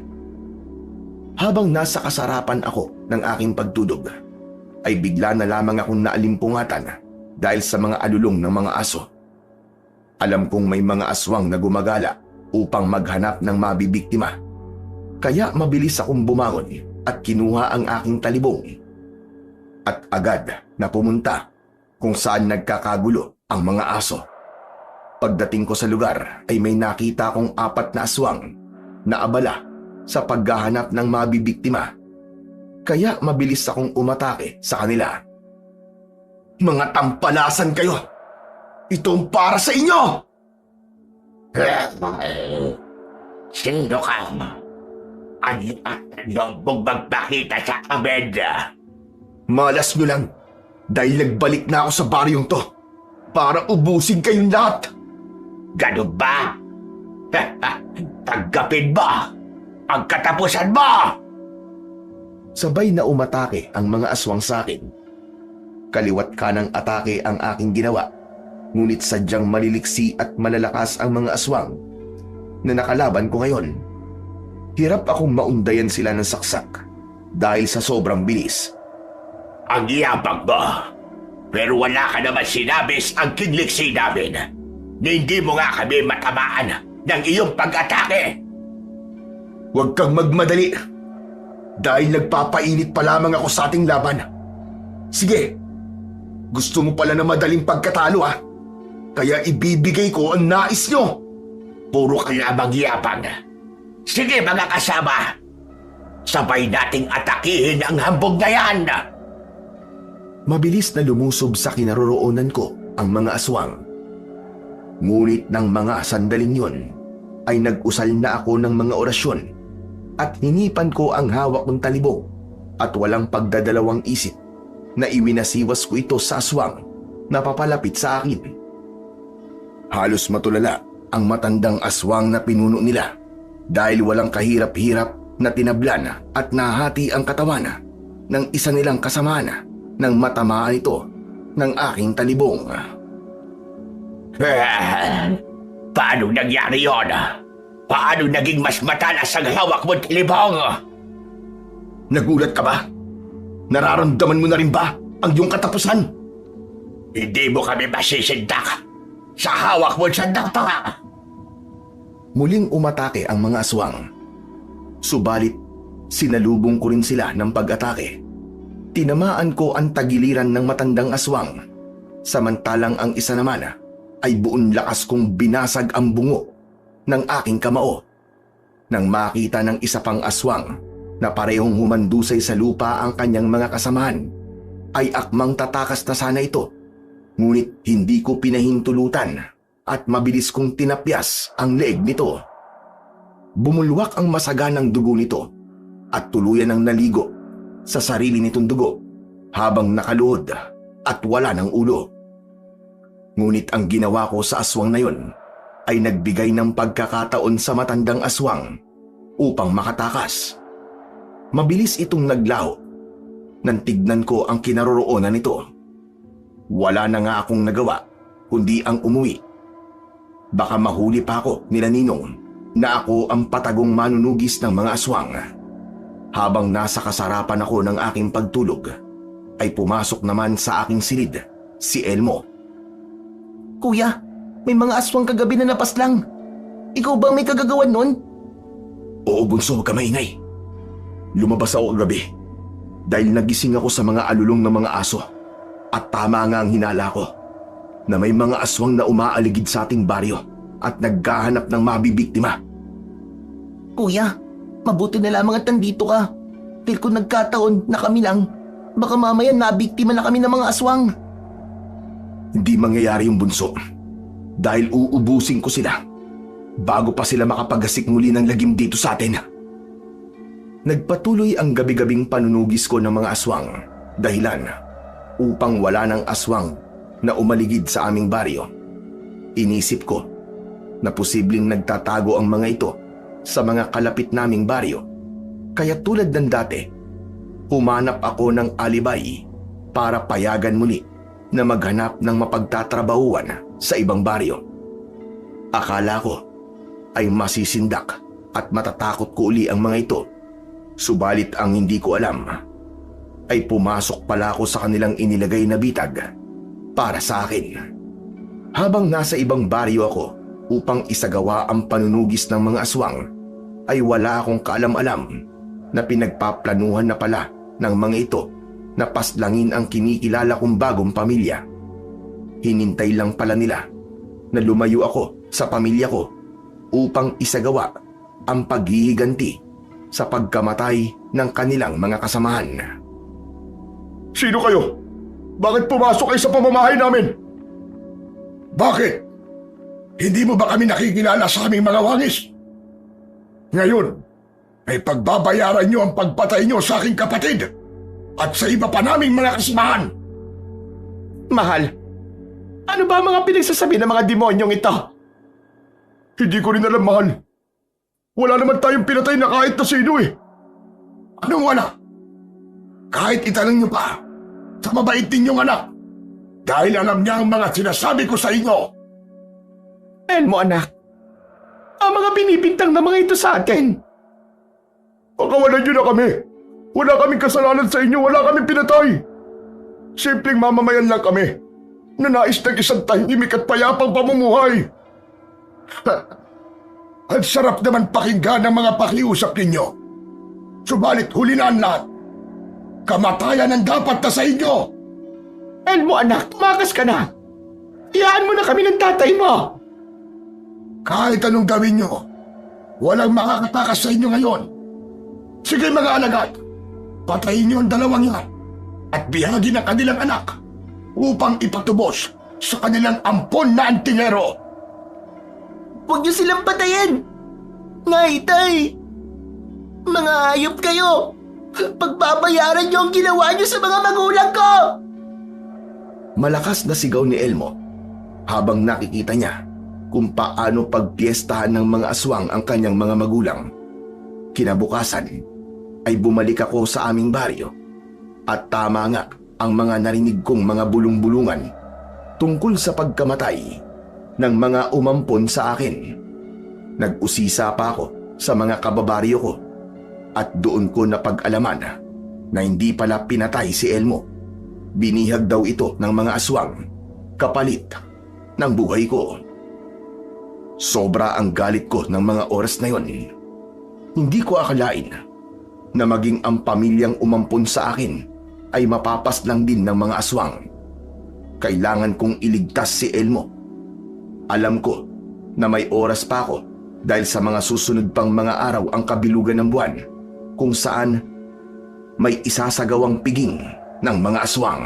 Habang nasa kasarapan ako ng aking pagtulog, ay bigla na lamang akong naalimpungatan dahil sa mga alulong ng mga aso. Alam kong may mga aswang na gumagala upang maghanap ng mabibiktima. Kaya mabilis akong bumangon at kinuha ang aking talibong. At agad na pumunta kung saan nagkakagulo ang mga aso. Pagdating ko sa lugar ay may nakita akong 4 na aswang na abala sa paghahanap ng mabibiktima. Kaya mabilis akong umatake sa kanila. Mga tampalasan kayo! Ito para sa inyo! Sino ka? Ano mong magpakita sa amin? Malas nyo lang dahil nagbalik na ako sa baryong to para ubusin kayong lahat. Ganun ba? Tanggapin mo ang katapusan mo! Sabay na umatake ang mga aswang sa akin. Kaliwat kanang atake ang aking ginawa, ngunit sadyang maliliksi at malalakas ang mga aswang na nakalaban ko ngayon. Hirap akong maundayan sila ng saksak dahil sa sobrang bilis. Ang yabang mo, pero wala ka naman sinabis ang kinliksi namin na hindi mo nga kami matamaan ng iyong pag-atake. Huwag kang magmadali dahil nagpapainit pa lamang ako sa ating laban. Sige, gusto mo pala na madaling pagkatalo kaya ibibigay ko ang nais nyo. Puro ka lamang yabang. Sige mga kasama, sabay nating atakihin ang hambog na yan. Mabilis na lumusob sa kinaroroonan ko ang mga aswang. Ngunit ng mga sandaling yon ay nag-usal na ako ng mga orasyon at hinipan ko ang hawak kong talibong at walang pagdadalawang isip na iwinasiwas ko ito sa aswang na papalapit sa akin. Halos matulala ang matandang aswang na pinuno nila dahil walang kahirap-hirap na tinablan at nahati ang katawan ng isa nilang kasamahan nang matamaan ito ng aking talibong. Paano nangyari yon? Paano naging mas matalas ang hawak mo, talibong? Nagulat ka ba? Nararamdaman mo na rin ba ang iyong katapusan? Hindi mo kami masisindak sa hawak mo sa data. Muling umatake ang mga aswang. Subalit, sinalubong ko rin sila ng pag-atake. Tinamaan ko ang tagiliran ng matandang aswang, samantalang ang isa naman ay buong lakas kong binasag ang bungo ng aking kamao. Nang makita ng isa pang aswang na parehong humandusay sa lupa ang kanyang mga kasamahan, ay akmang tatakas na sana ito. Ngunit hindi ko pinahintulutan at mabilis kong tinapyas ang leeg nito. Bumulwak ang masaganang dugo nito at tuluyan ang naligo sa sarili nitong dugo habang nakaluhod at wala ng ulo. Ngunit ang ginawa ko sa aswang na yon ay nagbigay ng pagkakataon sa matandang aswang upang makatakas. Mabilis itong naglaho nang tignan ko ang kinaroroonan nito. Wala na nga akong nagawa kundi ang umuwi. Baka mahuli pa ako nila Ninong na ako ang patagong manunugis ng mga aswang. Habang nasa kasarapan ako ng aking pagtulog, ay pumasok naman sa aking silid si Elmo. Kuya, may mga aswang kagabi na napaslang. Ikaw bang may kagagawan nun? Oo bunso, huwag ka maingay. Lumabas ako kagabi dahil nagising ako sa mga alulong ng mga aso at tama nga ang hinala ko na may mga aswang na umaaligid sa ating baryo at naghahanap ng mabibiktima. Kuya, mabuti na lamang at nandito ka. Dahil kung nagkataon na kami lang, baka mamaya nabiktima na kami ng mga aswang. Hindi mangyayari yung bunso dahil uubusin ko sila bago pa sila makapagasik muli ng lagim dito sa atin. Nagpatuloy ang gabi-gabing panunugis ko ng mga aswang dahilan upang wala ng aswang na umaligid sa aming baryo. Inisip ko na posibleng nagtatago ang mga ito sa mga kalapit naming baryo. Kaya tulad ng dati, humanap ako ng alibay para payagan muli na maghanap ng mapagtatrabahuan sa ibang baryo. Akala ko ay masisindak at matatakot ko uli ang mga ito. Subalit ang hindi ko alam ay pumasok pala ako sa kanilang inilagay na bitag para sa akin. Habang nasa ibang baryo ako upang isagawa ang panunugis ng mga aswang, ay wala akong kaalam-alam na pinagpaplanuhan na pala ng mga ito na paslangin ang kinikilala kong bagong pamilya. Hinintay lang pala nila na lumayo ako sa pamilya ko upang isagawa ang paghihiganti sa pagkamatay ng kanilang mga kasamahan. Sino kayo? Bakit pumasok kayo sa pamamahay namin? Bakit? Hindi mo ba kami nakikilala sa aming mga wangis? Ngayon, ay pagbabayaran niyo ang pagpatay niyo sa aking kapatid at sa iba pa naming mga kasamahan. Mahal, ano ba mga pinagsasabi ng mga demonyong ito? Hindi ko rin alam, mahal. Wala naman tayong pinatay na kahit na sino eh. Anong wala? Kahit itanong niyo pa sa mabait ninyong anak dahil alam niya ang mga sinasabi ko sa inyo. Elmo anak, ang mga binibintang na mga ito sa atin. Pakawalan niyo na kami. Wala kaming kasalanan sa inyo, wala kaming pinatay. Simpleng mamamayan lang kami na nais ng isang tahimik at payapang pamumuhay. Ang sarap naman pakinggan ng mga pakiusap ninyo. Subalit huli na ang lahat. Kamatayan ang dapat na sa inyo. Elmo anak, tumakas ka na. Iyaan mo na kami ng tatay mo. Kahit anong gawin nyo, walang makakatakas sa inyo ngayon. Sige mga alagad, patayin nyo ang dalawang yan at bihagin ang kanilang anak upang ipatubos sa kanilang ampon na antingero. Huwag niyo silang patayin! Nay, tay! Mga hayop kayo! Pagbabayaran niyo ang ginawa niyo sa mga magulang ko! Malakas na sigaw ni Elmo habang nakikita niya kung paano pagpiestahan ng mga aswang ang kanyang mga magulang. Kinabukasan ay bumalik ako sa aming baryo at tama nga ang mga narinig kong mga bulong-bulungan tungkol sa pagkamatay ng mga umampon sa akin. Nag-usisa pa ako sa mga kababaryo ko at doon ko napag-alaman na hindi pala pinatay si Elmo. Binihag daw ito ng mga aswang kapalit ng buhay ko. Sobra ang galit ko ng mga oras na yon. Hindi ko akalain na maging ang pamilyang umampon sa akin ay mapapaslang din ng mga aswang. Kailangan kong iligtas si Elmo. Alam ko na may oras pa ako dahil sa mga susunod pang mga araw ang kabilugan ng buwan kung saan may isasagawang piging ng mga aswang.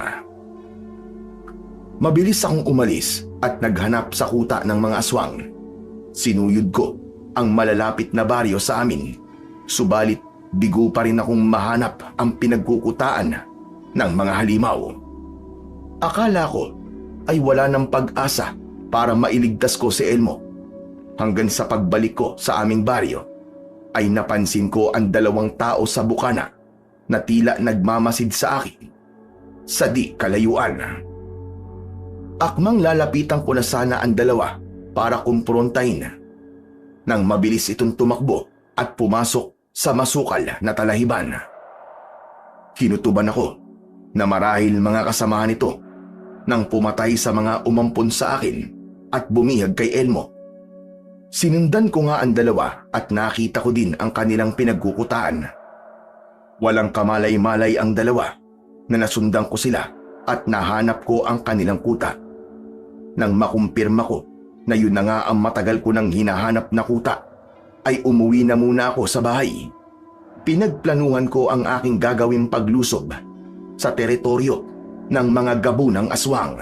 Mabilis akong umalis at naghanap sa kuta ng mga aswang. Sinuyod ko ang malalapit na baryo sa amin, subalit bigo pa rin akong mahanap ang pinagkukutaan ng mga halimaw. Akala ko ay wala ng pag-asa para mailigtas ko si Elmo. Hanggang sa pagbalik ko sa aming baryo ay napansin ko ang 2 tao sa bukana na tila nagmamasid sa akin sa di kalayuan. Akmang lalapitan ko na sana ang 2 para kumprontahin nang mabilis itong tumakbo at pumasok sa masukal na talahiban. Kinutuban ako na marahil mga kasamahan nito nang pumatay sa mga umampon sa akin at bumihag kay Elmo. Sinundan ko nga ang 2 at nakita ko din ang kanilang pinagkukutaan. Walang kamalay-malay ang 2 na nasundan ko sila at nahanap ko ang kanilang kuta. Nang makumpirma ko na yun na nga ang matagal ko nang hinahanap na kuta, ay umuwi na muna ako sa bahay. Pinagplanuhan ko ang aking gagawing paglusob sa teritoryo ng mga gabunang aswang.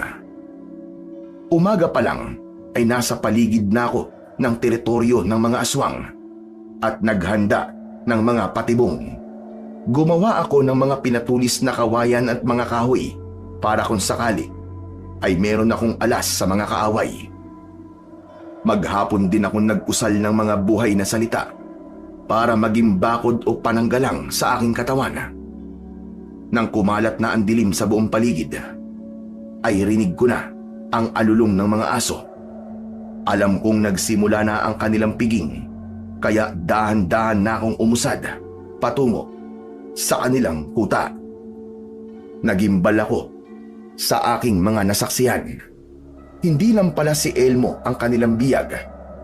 Umaga pa lang ay nasa paligid na ako ng teritoryo ng mga aswang at naghanda ng mga patibong. Gumawa ako ng mga pinatulis na kawayan at mga kahoy para kung sakali ay meron akong alas sa mga kaaway. Maghapon din akong nag-usal ng mga buhay na salita para maging bakod o pananggalang sa aking katawan. Nang kumalat na ang dilim sa buong paligid, ay rinig ko na ang alulong ng mga aso. Alam kong nagsimula na ang kanilang piging, kaya dahan-dahan na akong umusad patungo sa kanilang kuta. Nagimbal ako sa aking mga nasaksihan. Hindi lang pala si Elmo ang kanilang biyag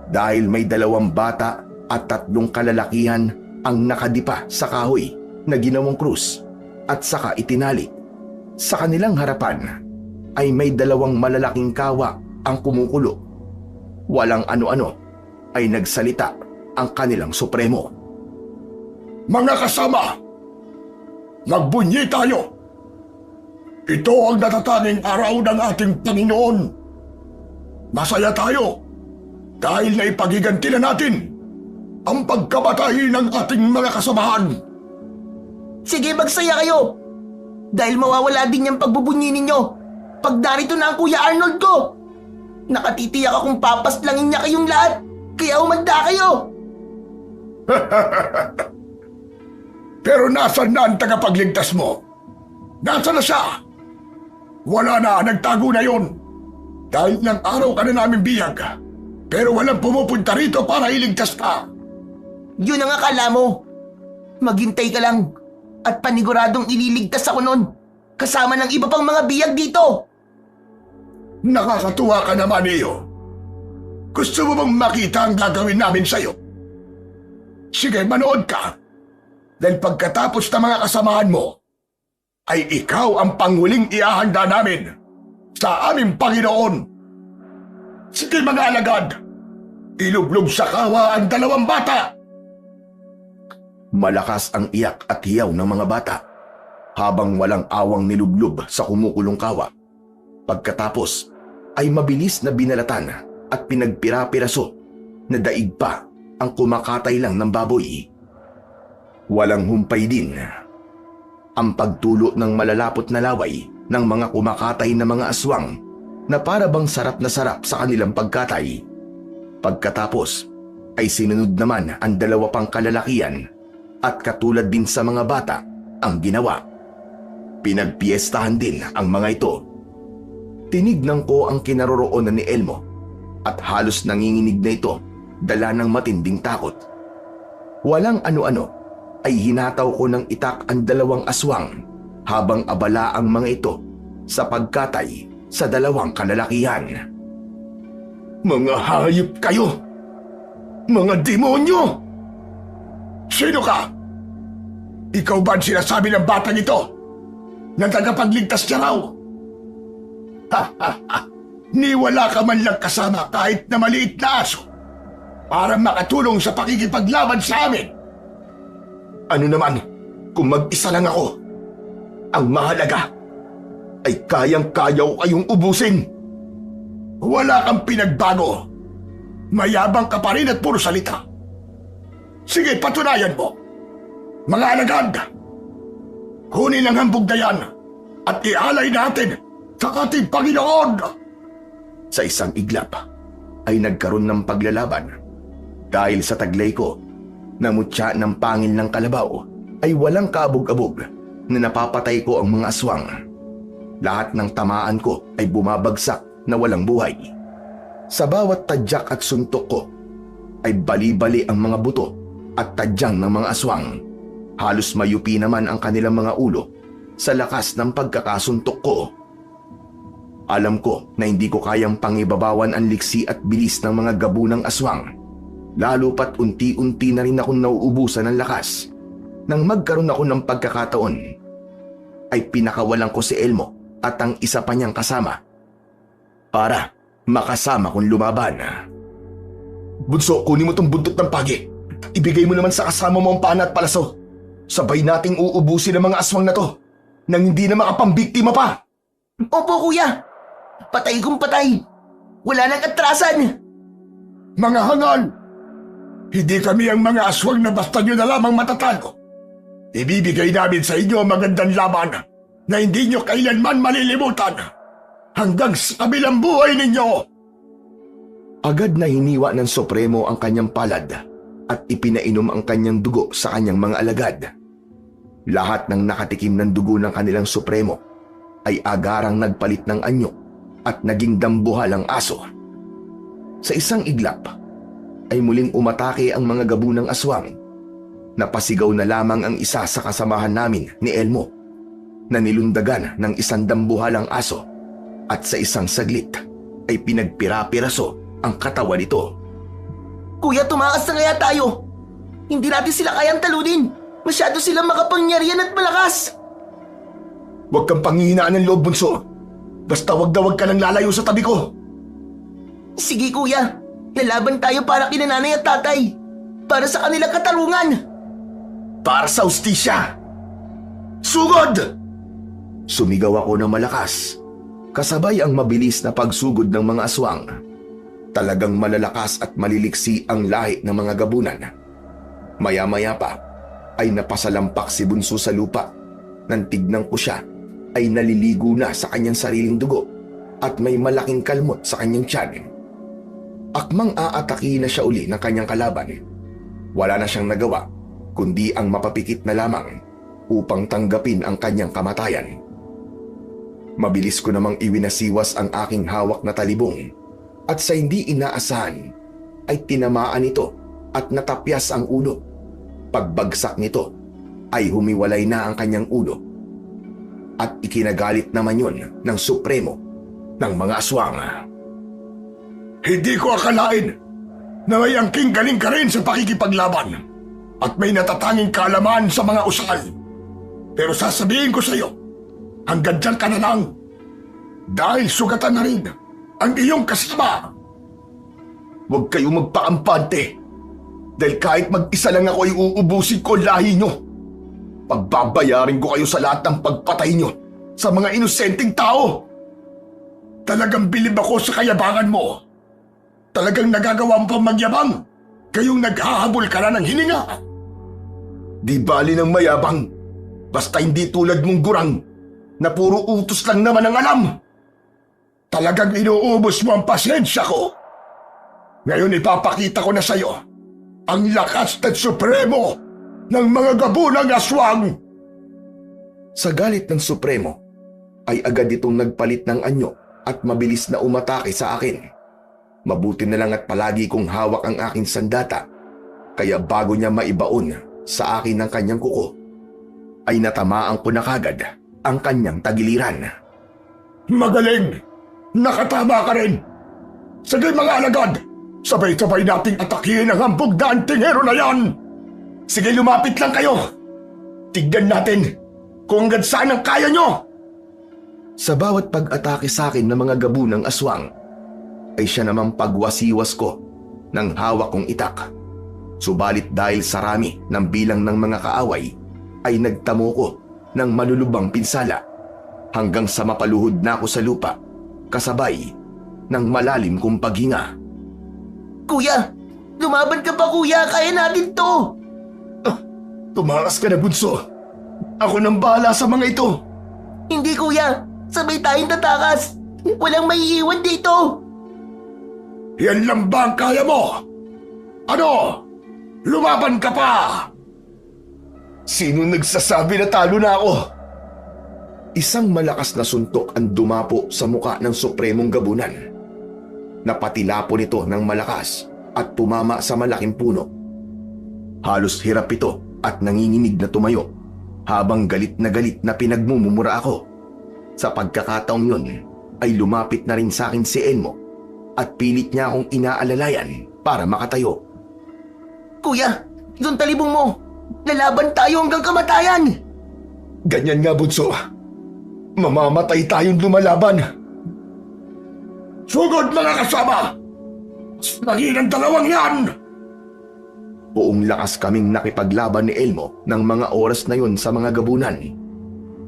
dahil may 2 bata at 3 kalalakihan ang nakadipa sa kahoy na ginawang krus at saka itinali. Sa kanilang harapan ay may 2 malalaking kawa ang kumukulo. Walang ano-ano ay nagsalita ang kanilang supremo. Mga kasama, magbunyi tayo! Ito ang natatanging araw ng ating Panginoon. Masaya tayo dahil naipagiganti na natin ang pagkamatay ng ating mga kasamahan. Sige, magsaya kayo! Dahil mawawala din yung pagbubunyi ninyo pag narito na ang Kuya Arnold ko! Nakatitiyak akong papaslangin niya kayong lahat, kaya umanda kayo! Pero nasan na ang tagapagligtas mo? Nasaan na siya? Wala na, nagtago na yon. Dahil ng araw ka na namin biyag, pero walang pumupunta rito para iligtas ka. Yun ang akala mo. Maghintay ka lang at paniguradong ililigtas ako nun kasama ng iba pang mga biyag dito. Nakakatuwa ka naman, Iyo. Gusto mo bang makita ang gagawin namin sa'yo? Sige, manood ka. Dahil pagkatapos ng mga kasamahan mo, ay ikaw ang panghuling iahanda namin sa aming Panginoon. Sige mga alagad, ilublob sa kawa ang 2 bata. Malakas ang iyak at hiyaw ng mga bata habang walang awang nilublob sa kumukulong kawa. Pagkatapos ay mabilis na binalatan at pinagpira-piraso na daig pa ang kumakatay lang ng baboy. Walang humpay din ang pagtulo ng malalapot na laway ng mga kumakatay na mga aswang na para bang sarap na sarap sa kanilang pagkatay. Pagkatapos ay sinunod naman ang dalawa pang kalalakian at katulad din sa mga bata ang ginawa. Pinagpiestahan din ang mga ito. Tinignan ko ang kinaroroonan ni Elmo at halos nanginginig na ito dala ng matinding takot. Walang ano-ano ay hinataw ko ng itak ang dalawang aswang habang abala ang mga ito sa pagkatay sa dalawang kalalakihan. Mga hayop kayo! Mga demonyo! Sino ka? Ikaw ba ang sinasabi ng batang ito na tagapagligtas niya raw? Ni wala ka man lang kasama kahit na maliit na aso para makatulong sa pakikipaglaban sa amin. Ano naman kung mag-isa lang ako? Ang mahalaga ay kayang-kaya ko kayong ubusin. Wala kang pinagbago. Mayabang ka pa rin at puro salita. Sige, patunayan mo. Mga alagad, kunin ang hambog na yan at ialay natin sa ating Panginoon. Sa isang iglap ay nagkaroon ng paglalaban. Dahil sa taglay ko, namutya ng pangil ng kalabaw ay walang kaabog-abog na napapatay ko ang mga aswang. Lahat ng tamaan ko ay bumabagsak na walang buhay. Sa bawat tadyak at suntok ko ay bali-bali ang mga buto at tadyang ng mga aswang. Halos mayupi naman ang kanilang mga ulo sa lakas ng pagkakasuntok ko. Alam ko na hindi ko kayang pangibabawan ang liksi at bilis ng mga gabunang aswang. Lalo pat unti-unti na rin akong nauubusan ng lakas. Nang magkaroon ako ng pagkakataon, ay pinakawalan ko si Elmo at ang isa pa niyang kasama para makasama kong lumaban. Bunso, kunin mo tong buntot ng pagi. Ibigay mo naman sa kasama mo ang pana at palaso. Sabay nating uubusin ang mga aswang na to nang hindi na makapambiktima pa. Opo, kuya. Patay kong patay. Wala nang atrasan. Mga hangal, hindi kami ang mga aswang na basta nyo na lamang matatalo. Ibibigay namin sa inyo ang magandang laban na hindi nyo kailanman malilimutan hanggang sa kabilang buhay ninyo. Agad na hiniwa ng Supremo ang kanyang palad at ipinainom ang kanyang dugo sa kanyang mga alagad. Lahat ng nakatikim ng dugo ng kanilang Supremo ay agarang nagpalit ng anyo at naging dambuhalang aso. Sa isang iglap ay muling umatake ang mga gabunang aswang. Napasigaw na lamang ang isa sa kasamahan namin ni Elmo na nilundagan ng isang dambuhalang aso at sa isang saglit ay pinagpira-piraso ang katawan nito. Kuya, tumakas na kaya tayo. Hindi natin sila kayang talunin. Masyado silang makapangyarihan at malakas. Huwag kang panghihinaan ng loob, bunso. Basta wag na wag ka nang lalayo sa tabi ko. Sige, kuya. Lalaban tayo para kina nanay at tatay. Para sa kanilang katarungan. Para sa ustisya. Sugod! Sumigaw ako ng malakas, kasabay ang mabilis na pagsugod ng mga aswang. Talagang malalakas at maliliksi ang lahi ng mga gabunan. Maya-maya pa ay napasalampak si Bunso sa lupa. Nang tignan ko siya ay naliligo na sa kanyang sariling dugo at may malaking kalmot sa kanyang tiyan. Akmang aatake na siya uli ng kanyang kalaban. Wala na siyang nagawa kundi ang mapapikit na lamang upang tanggapin ang kanyang kamatayan. Mabilis ko namang iwinasiwas ang aking hawak na talibong at sa hindi inaasahan ay tinamaan ito at natapyas ang ulo. Pagbagsak nito ay humiwalay na ang kanyang ulo at ikinagalit naman yun ng Supremo ng mga aswang. Hindi ko akalain na may angking galing ka rin sa pakikipaglaban at may natatanging kaalaman sa mga usal. Pero sasabihin ko sa iyo, hanggang dyan ka na lang dahil sugatan na rin ang iyong kasama. Huwag kayong magpakampante dahil kahit mag-isa lang ako ay uubusin ko lahi nyo. Pagbabayarin ko kayo sa lahat ng pagpatay nyo sa mga inosenteng tao. Talagang bilib ako sa kayabangan mo. Talagang nagagawa mo pang magyabang kayong naghahabol ka na ng hininga. Di bali ng mayabang, basta hindi tulad mong gurang na puro utos lang naman ang alam. Talagang inuubos mo ang pasensya ko. Ngayon ipapakita ko na sa'yo ang lakas at supremo ng mga gabunang aswang. Sa galit ng Supremo, ay agad itong nagpalit ng anyo at mabilis na umatake sa akin. Mabuti na lang at palagi kong hawak ang aking sandata, kaya bago niya maibaon sa akin ang kanyang kuko, ay natamaan ko na kagad ang kanyang tagiliran. Magaling! Nakatama ka rin! Sige mga alagad! Sabay-sabay nating atakihin ang hambog na antingero na yan! Sige, lumapit lang kayo! Tignan natin kung hanggang saan ang kaya nyo! Sa bawat pag-atake sa akin ng mga gabunang aswang, ay siya namang pagwasiwas ko ng hawak kong itak. Subalit dahil sa rami ng bilang ng mga kaaway, ay nagtamo ko ng malulubang pinsala hanggang sa mapaluhod na ako sa lupa, kasabay ng malalim kong paghinga. Kuya! Lumaban ka pa, kuya! Kaya natin to! Tumakas ka na, bunso! Ako nang bahala sa mga ito! Hindi, kuya! Sabay tayong tatakas! Walang maiiwan dito! Yan lang ba ang kaya mo? Ano? Lumaban ka pa! Sino nagsasabi na talo na ako? Isang malakas na suntok ang dumapo sa muka ng Supremong Gabunan. Napatilapo nito ng malakas at tumama sa malaking puno. Halos hirap ito at nanginginig na tumayo habang galit na pinagmumura ako. Sa pagkakataong yun ay lumapit na rin sa akin si Elmo at pilit niya akong inaalalayan para makatayo. Kuya! Yung talibong mo! Lalaban tayo hanggang kamatayan! Ganyan nga, bunso. Mamamatay tayong lumalaban. Sugod, mga kasama! Lagi ng dalawang yan! Buong lakas kaming nakipaglaban ni Elmo ng mga oras na yun sa mga gabunan.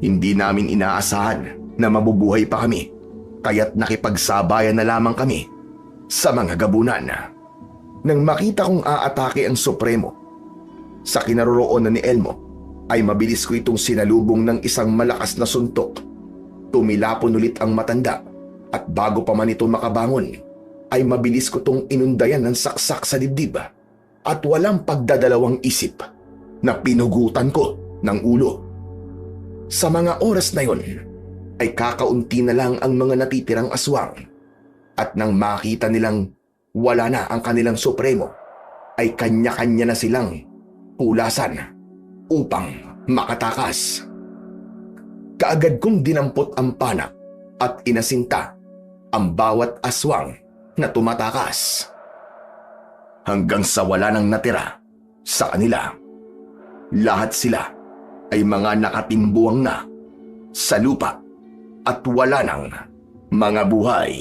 Hindi namin inaasahan na mabubuhay pa kami, kaya't nakipagsabayan na lamang kami sa mga gabunan. Nang makita kong aatake ang Supremo, sa kinaroroonan ni Elmo, ay mabilis ko itong sinalubong ng isang malakas na suntok. Tumilapon ulit ang matanda at bago pa man ito makabangon, ay mabilis ko itong inundayan ng saksak sa dibdib at walang pagdadalawang isip na pinugutan ko ng ulo. Sa mga oras na yon, ay kakaunti na lang ang mga natitirang aswang at nang makita nilang wala na ang kanilang Supremo, ay kanya-kanya na silang pulasan upang makatakas. Kaagad kong dinampot ang panak at inasinta ang bawat aswang na tumatakas. Hanggang sa wala nang natira sa kanila. Lahat sila ay mga nakatimbuang na sa lupa at wala nang mga buhay.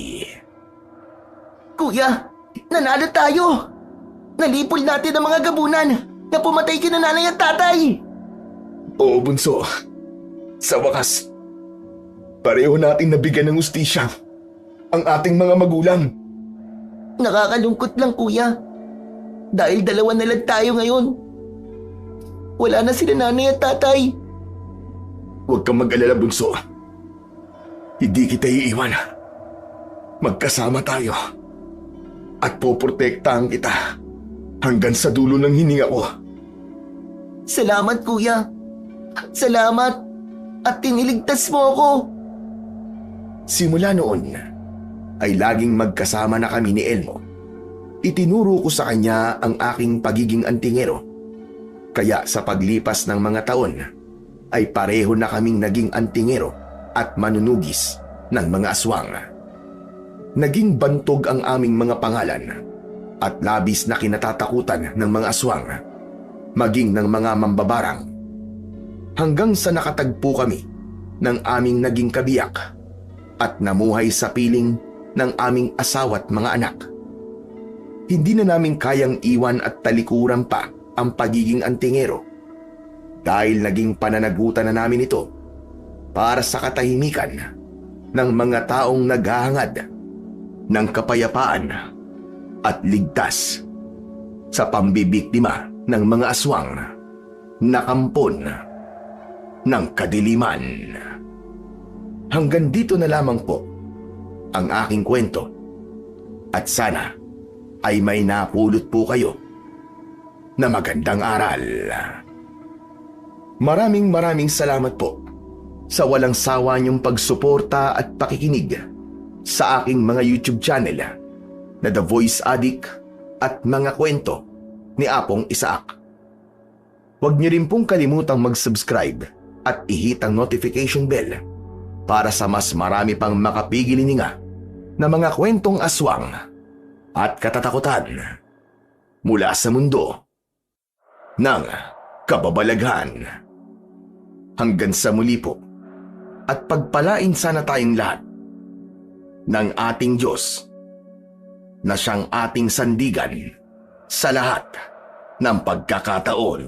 Kuya! Nanalo tayo! Nalipol natin ang mga gabunan na pumatay kina nanay at tatay! Oo, bunso. Sa wakas, pareho nating nabigyan ng ustisya ang ating mga magulang. Nakakalungkot lang, kuya. Dahil dalawa na lang tayo ngayon. Wala na sila nanay at tatay. Huwag kang mag-alala, bunso. Hindi kita iiwan. Magkasama tayo. At poprotektahan kita hanggang sa dulo ng hininga ko. Salamat, kuya. Salamat. At tiniligtas mo ako. Simula noon, ay laging magkasama na kami ni Elmo. Itinuro ko sa kanya ang aking pagiging antingero. Kaya sa paglipas ng mga taon, ay pareho na kaming naging antingero at manunugis ng mga aswang. Naging bantog ang aming mga pangalan at labis na kinatatakutan ng mga aswang, maging ng mga mambabarang. Hanggang sa nakatagpo kami ng aming naging kabiyak at namuhay sa piling ng aming asawa't mga anak. Hindi na namin kayang iwan at talikuran pa ang pagiging antingero dahil naging pananagutan na namin ito para sa katahimikan ng mga taong naghahangad ng kapayapaan at ligtas sa pambibiktima ng mga aswang na kampon ng kadiliman. Hanggang dito na lamang po ang aking kwento at sana ay may napulot po kayo na magandang aral. Maraming salamat po sa walang sawa niyong pagsuporta at pakikinig sa aking mga YouTube channel na The Voice Addict at Mga Kwento ni Apong Isaac. Huwag niyo rin pong kalimutang mag-subscribe at i-hit ang notification bell para sa mas marami pang makapigil-hininga na mga kwentong aswang at katatakutan mula sa mundo ng kababalaghan. Hanggang sa muli po, at pagpalain sana tayong lahat ng ating Diyos na siyang ating sandigan sa lahat ng pagkakataon.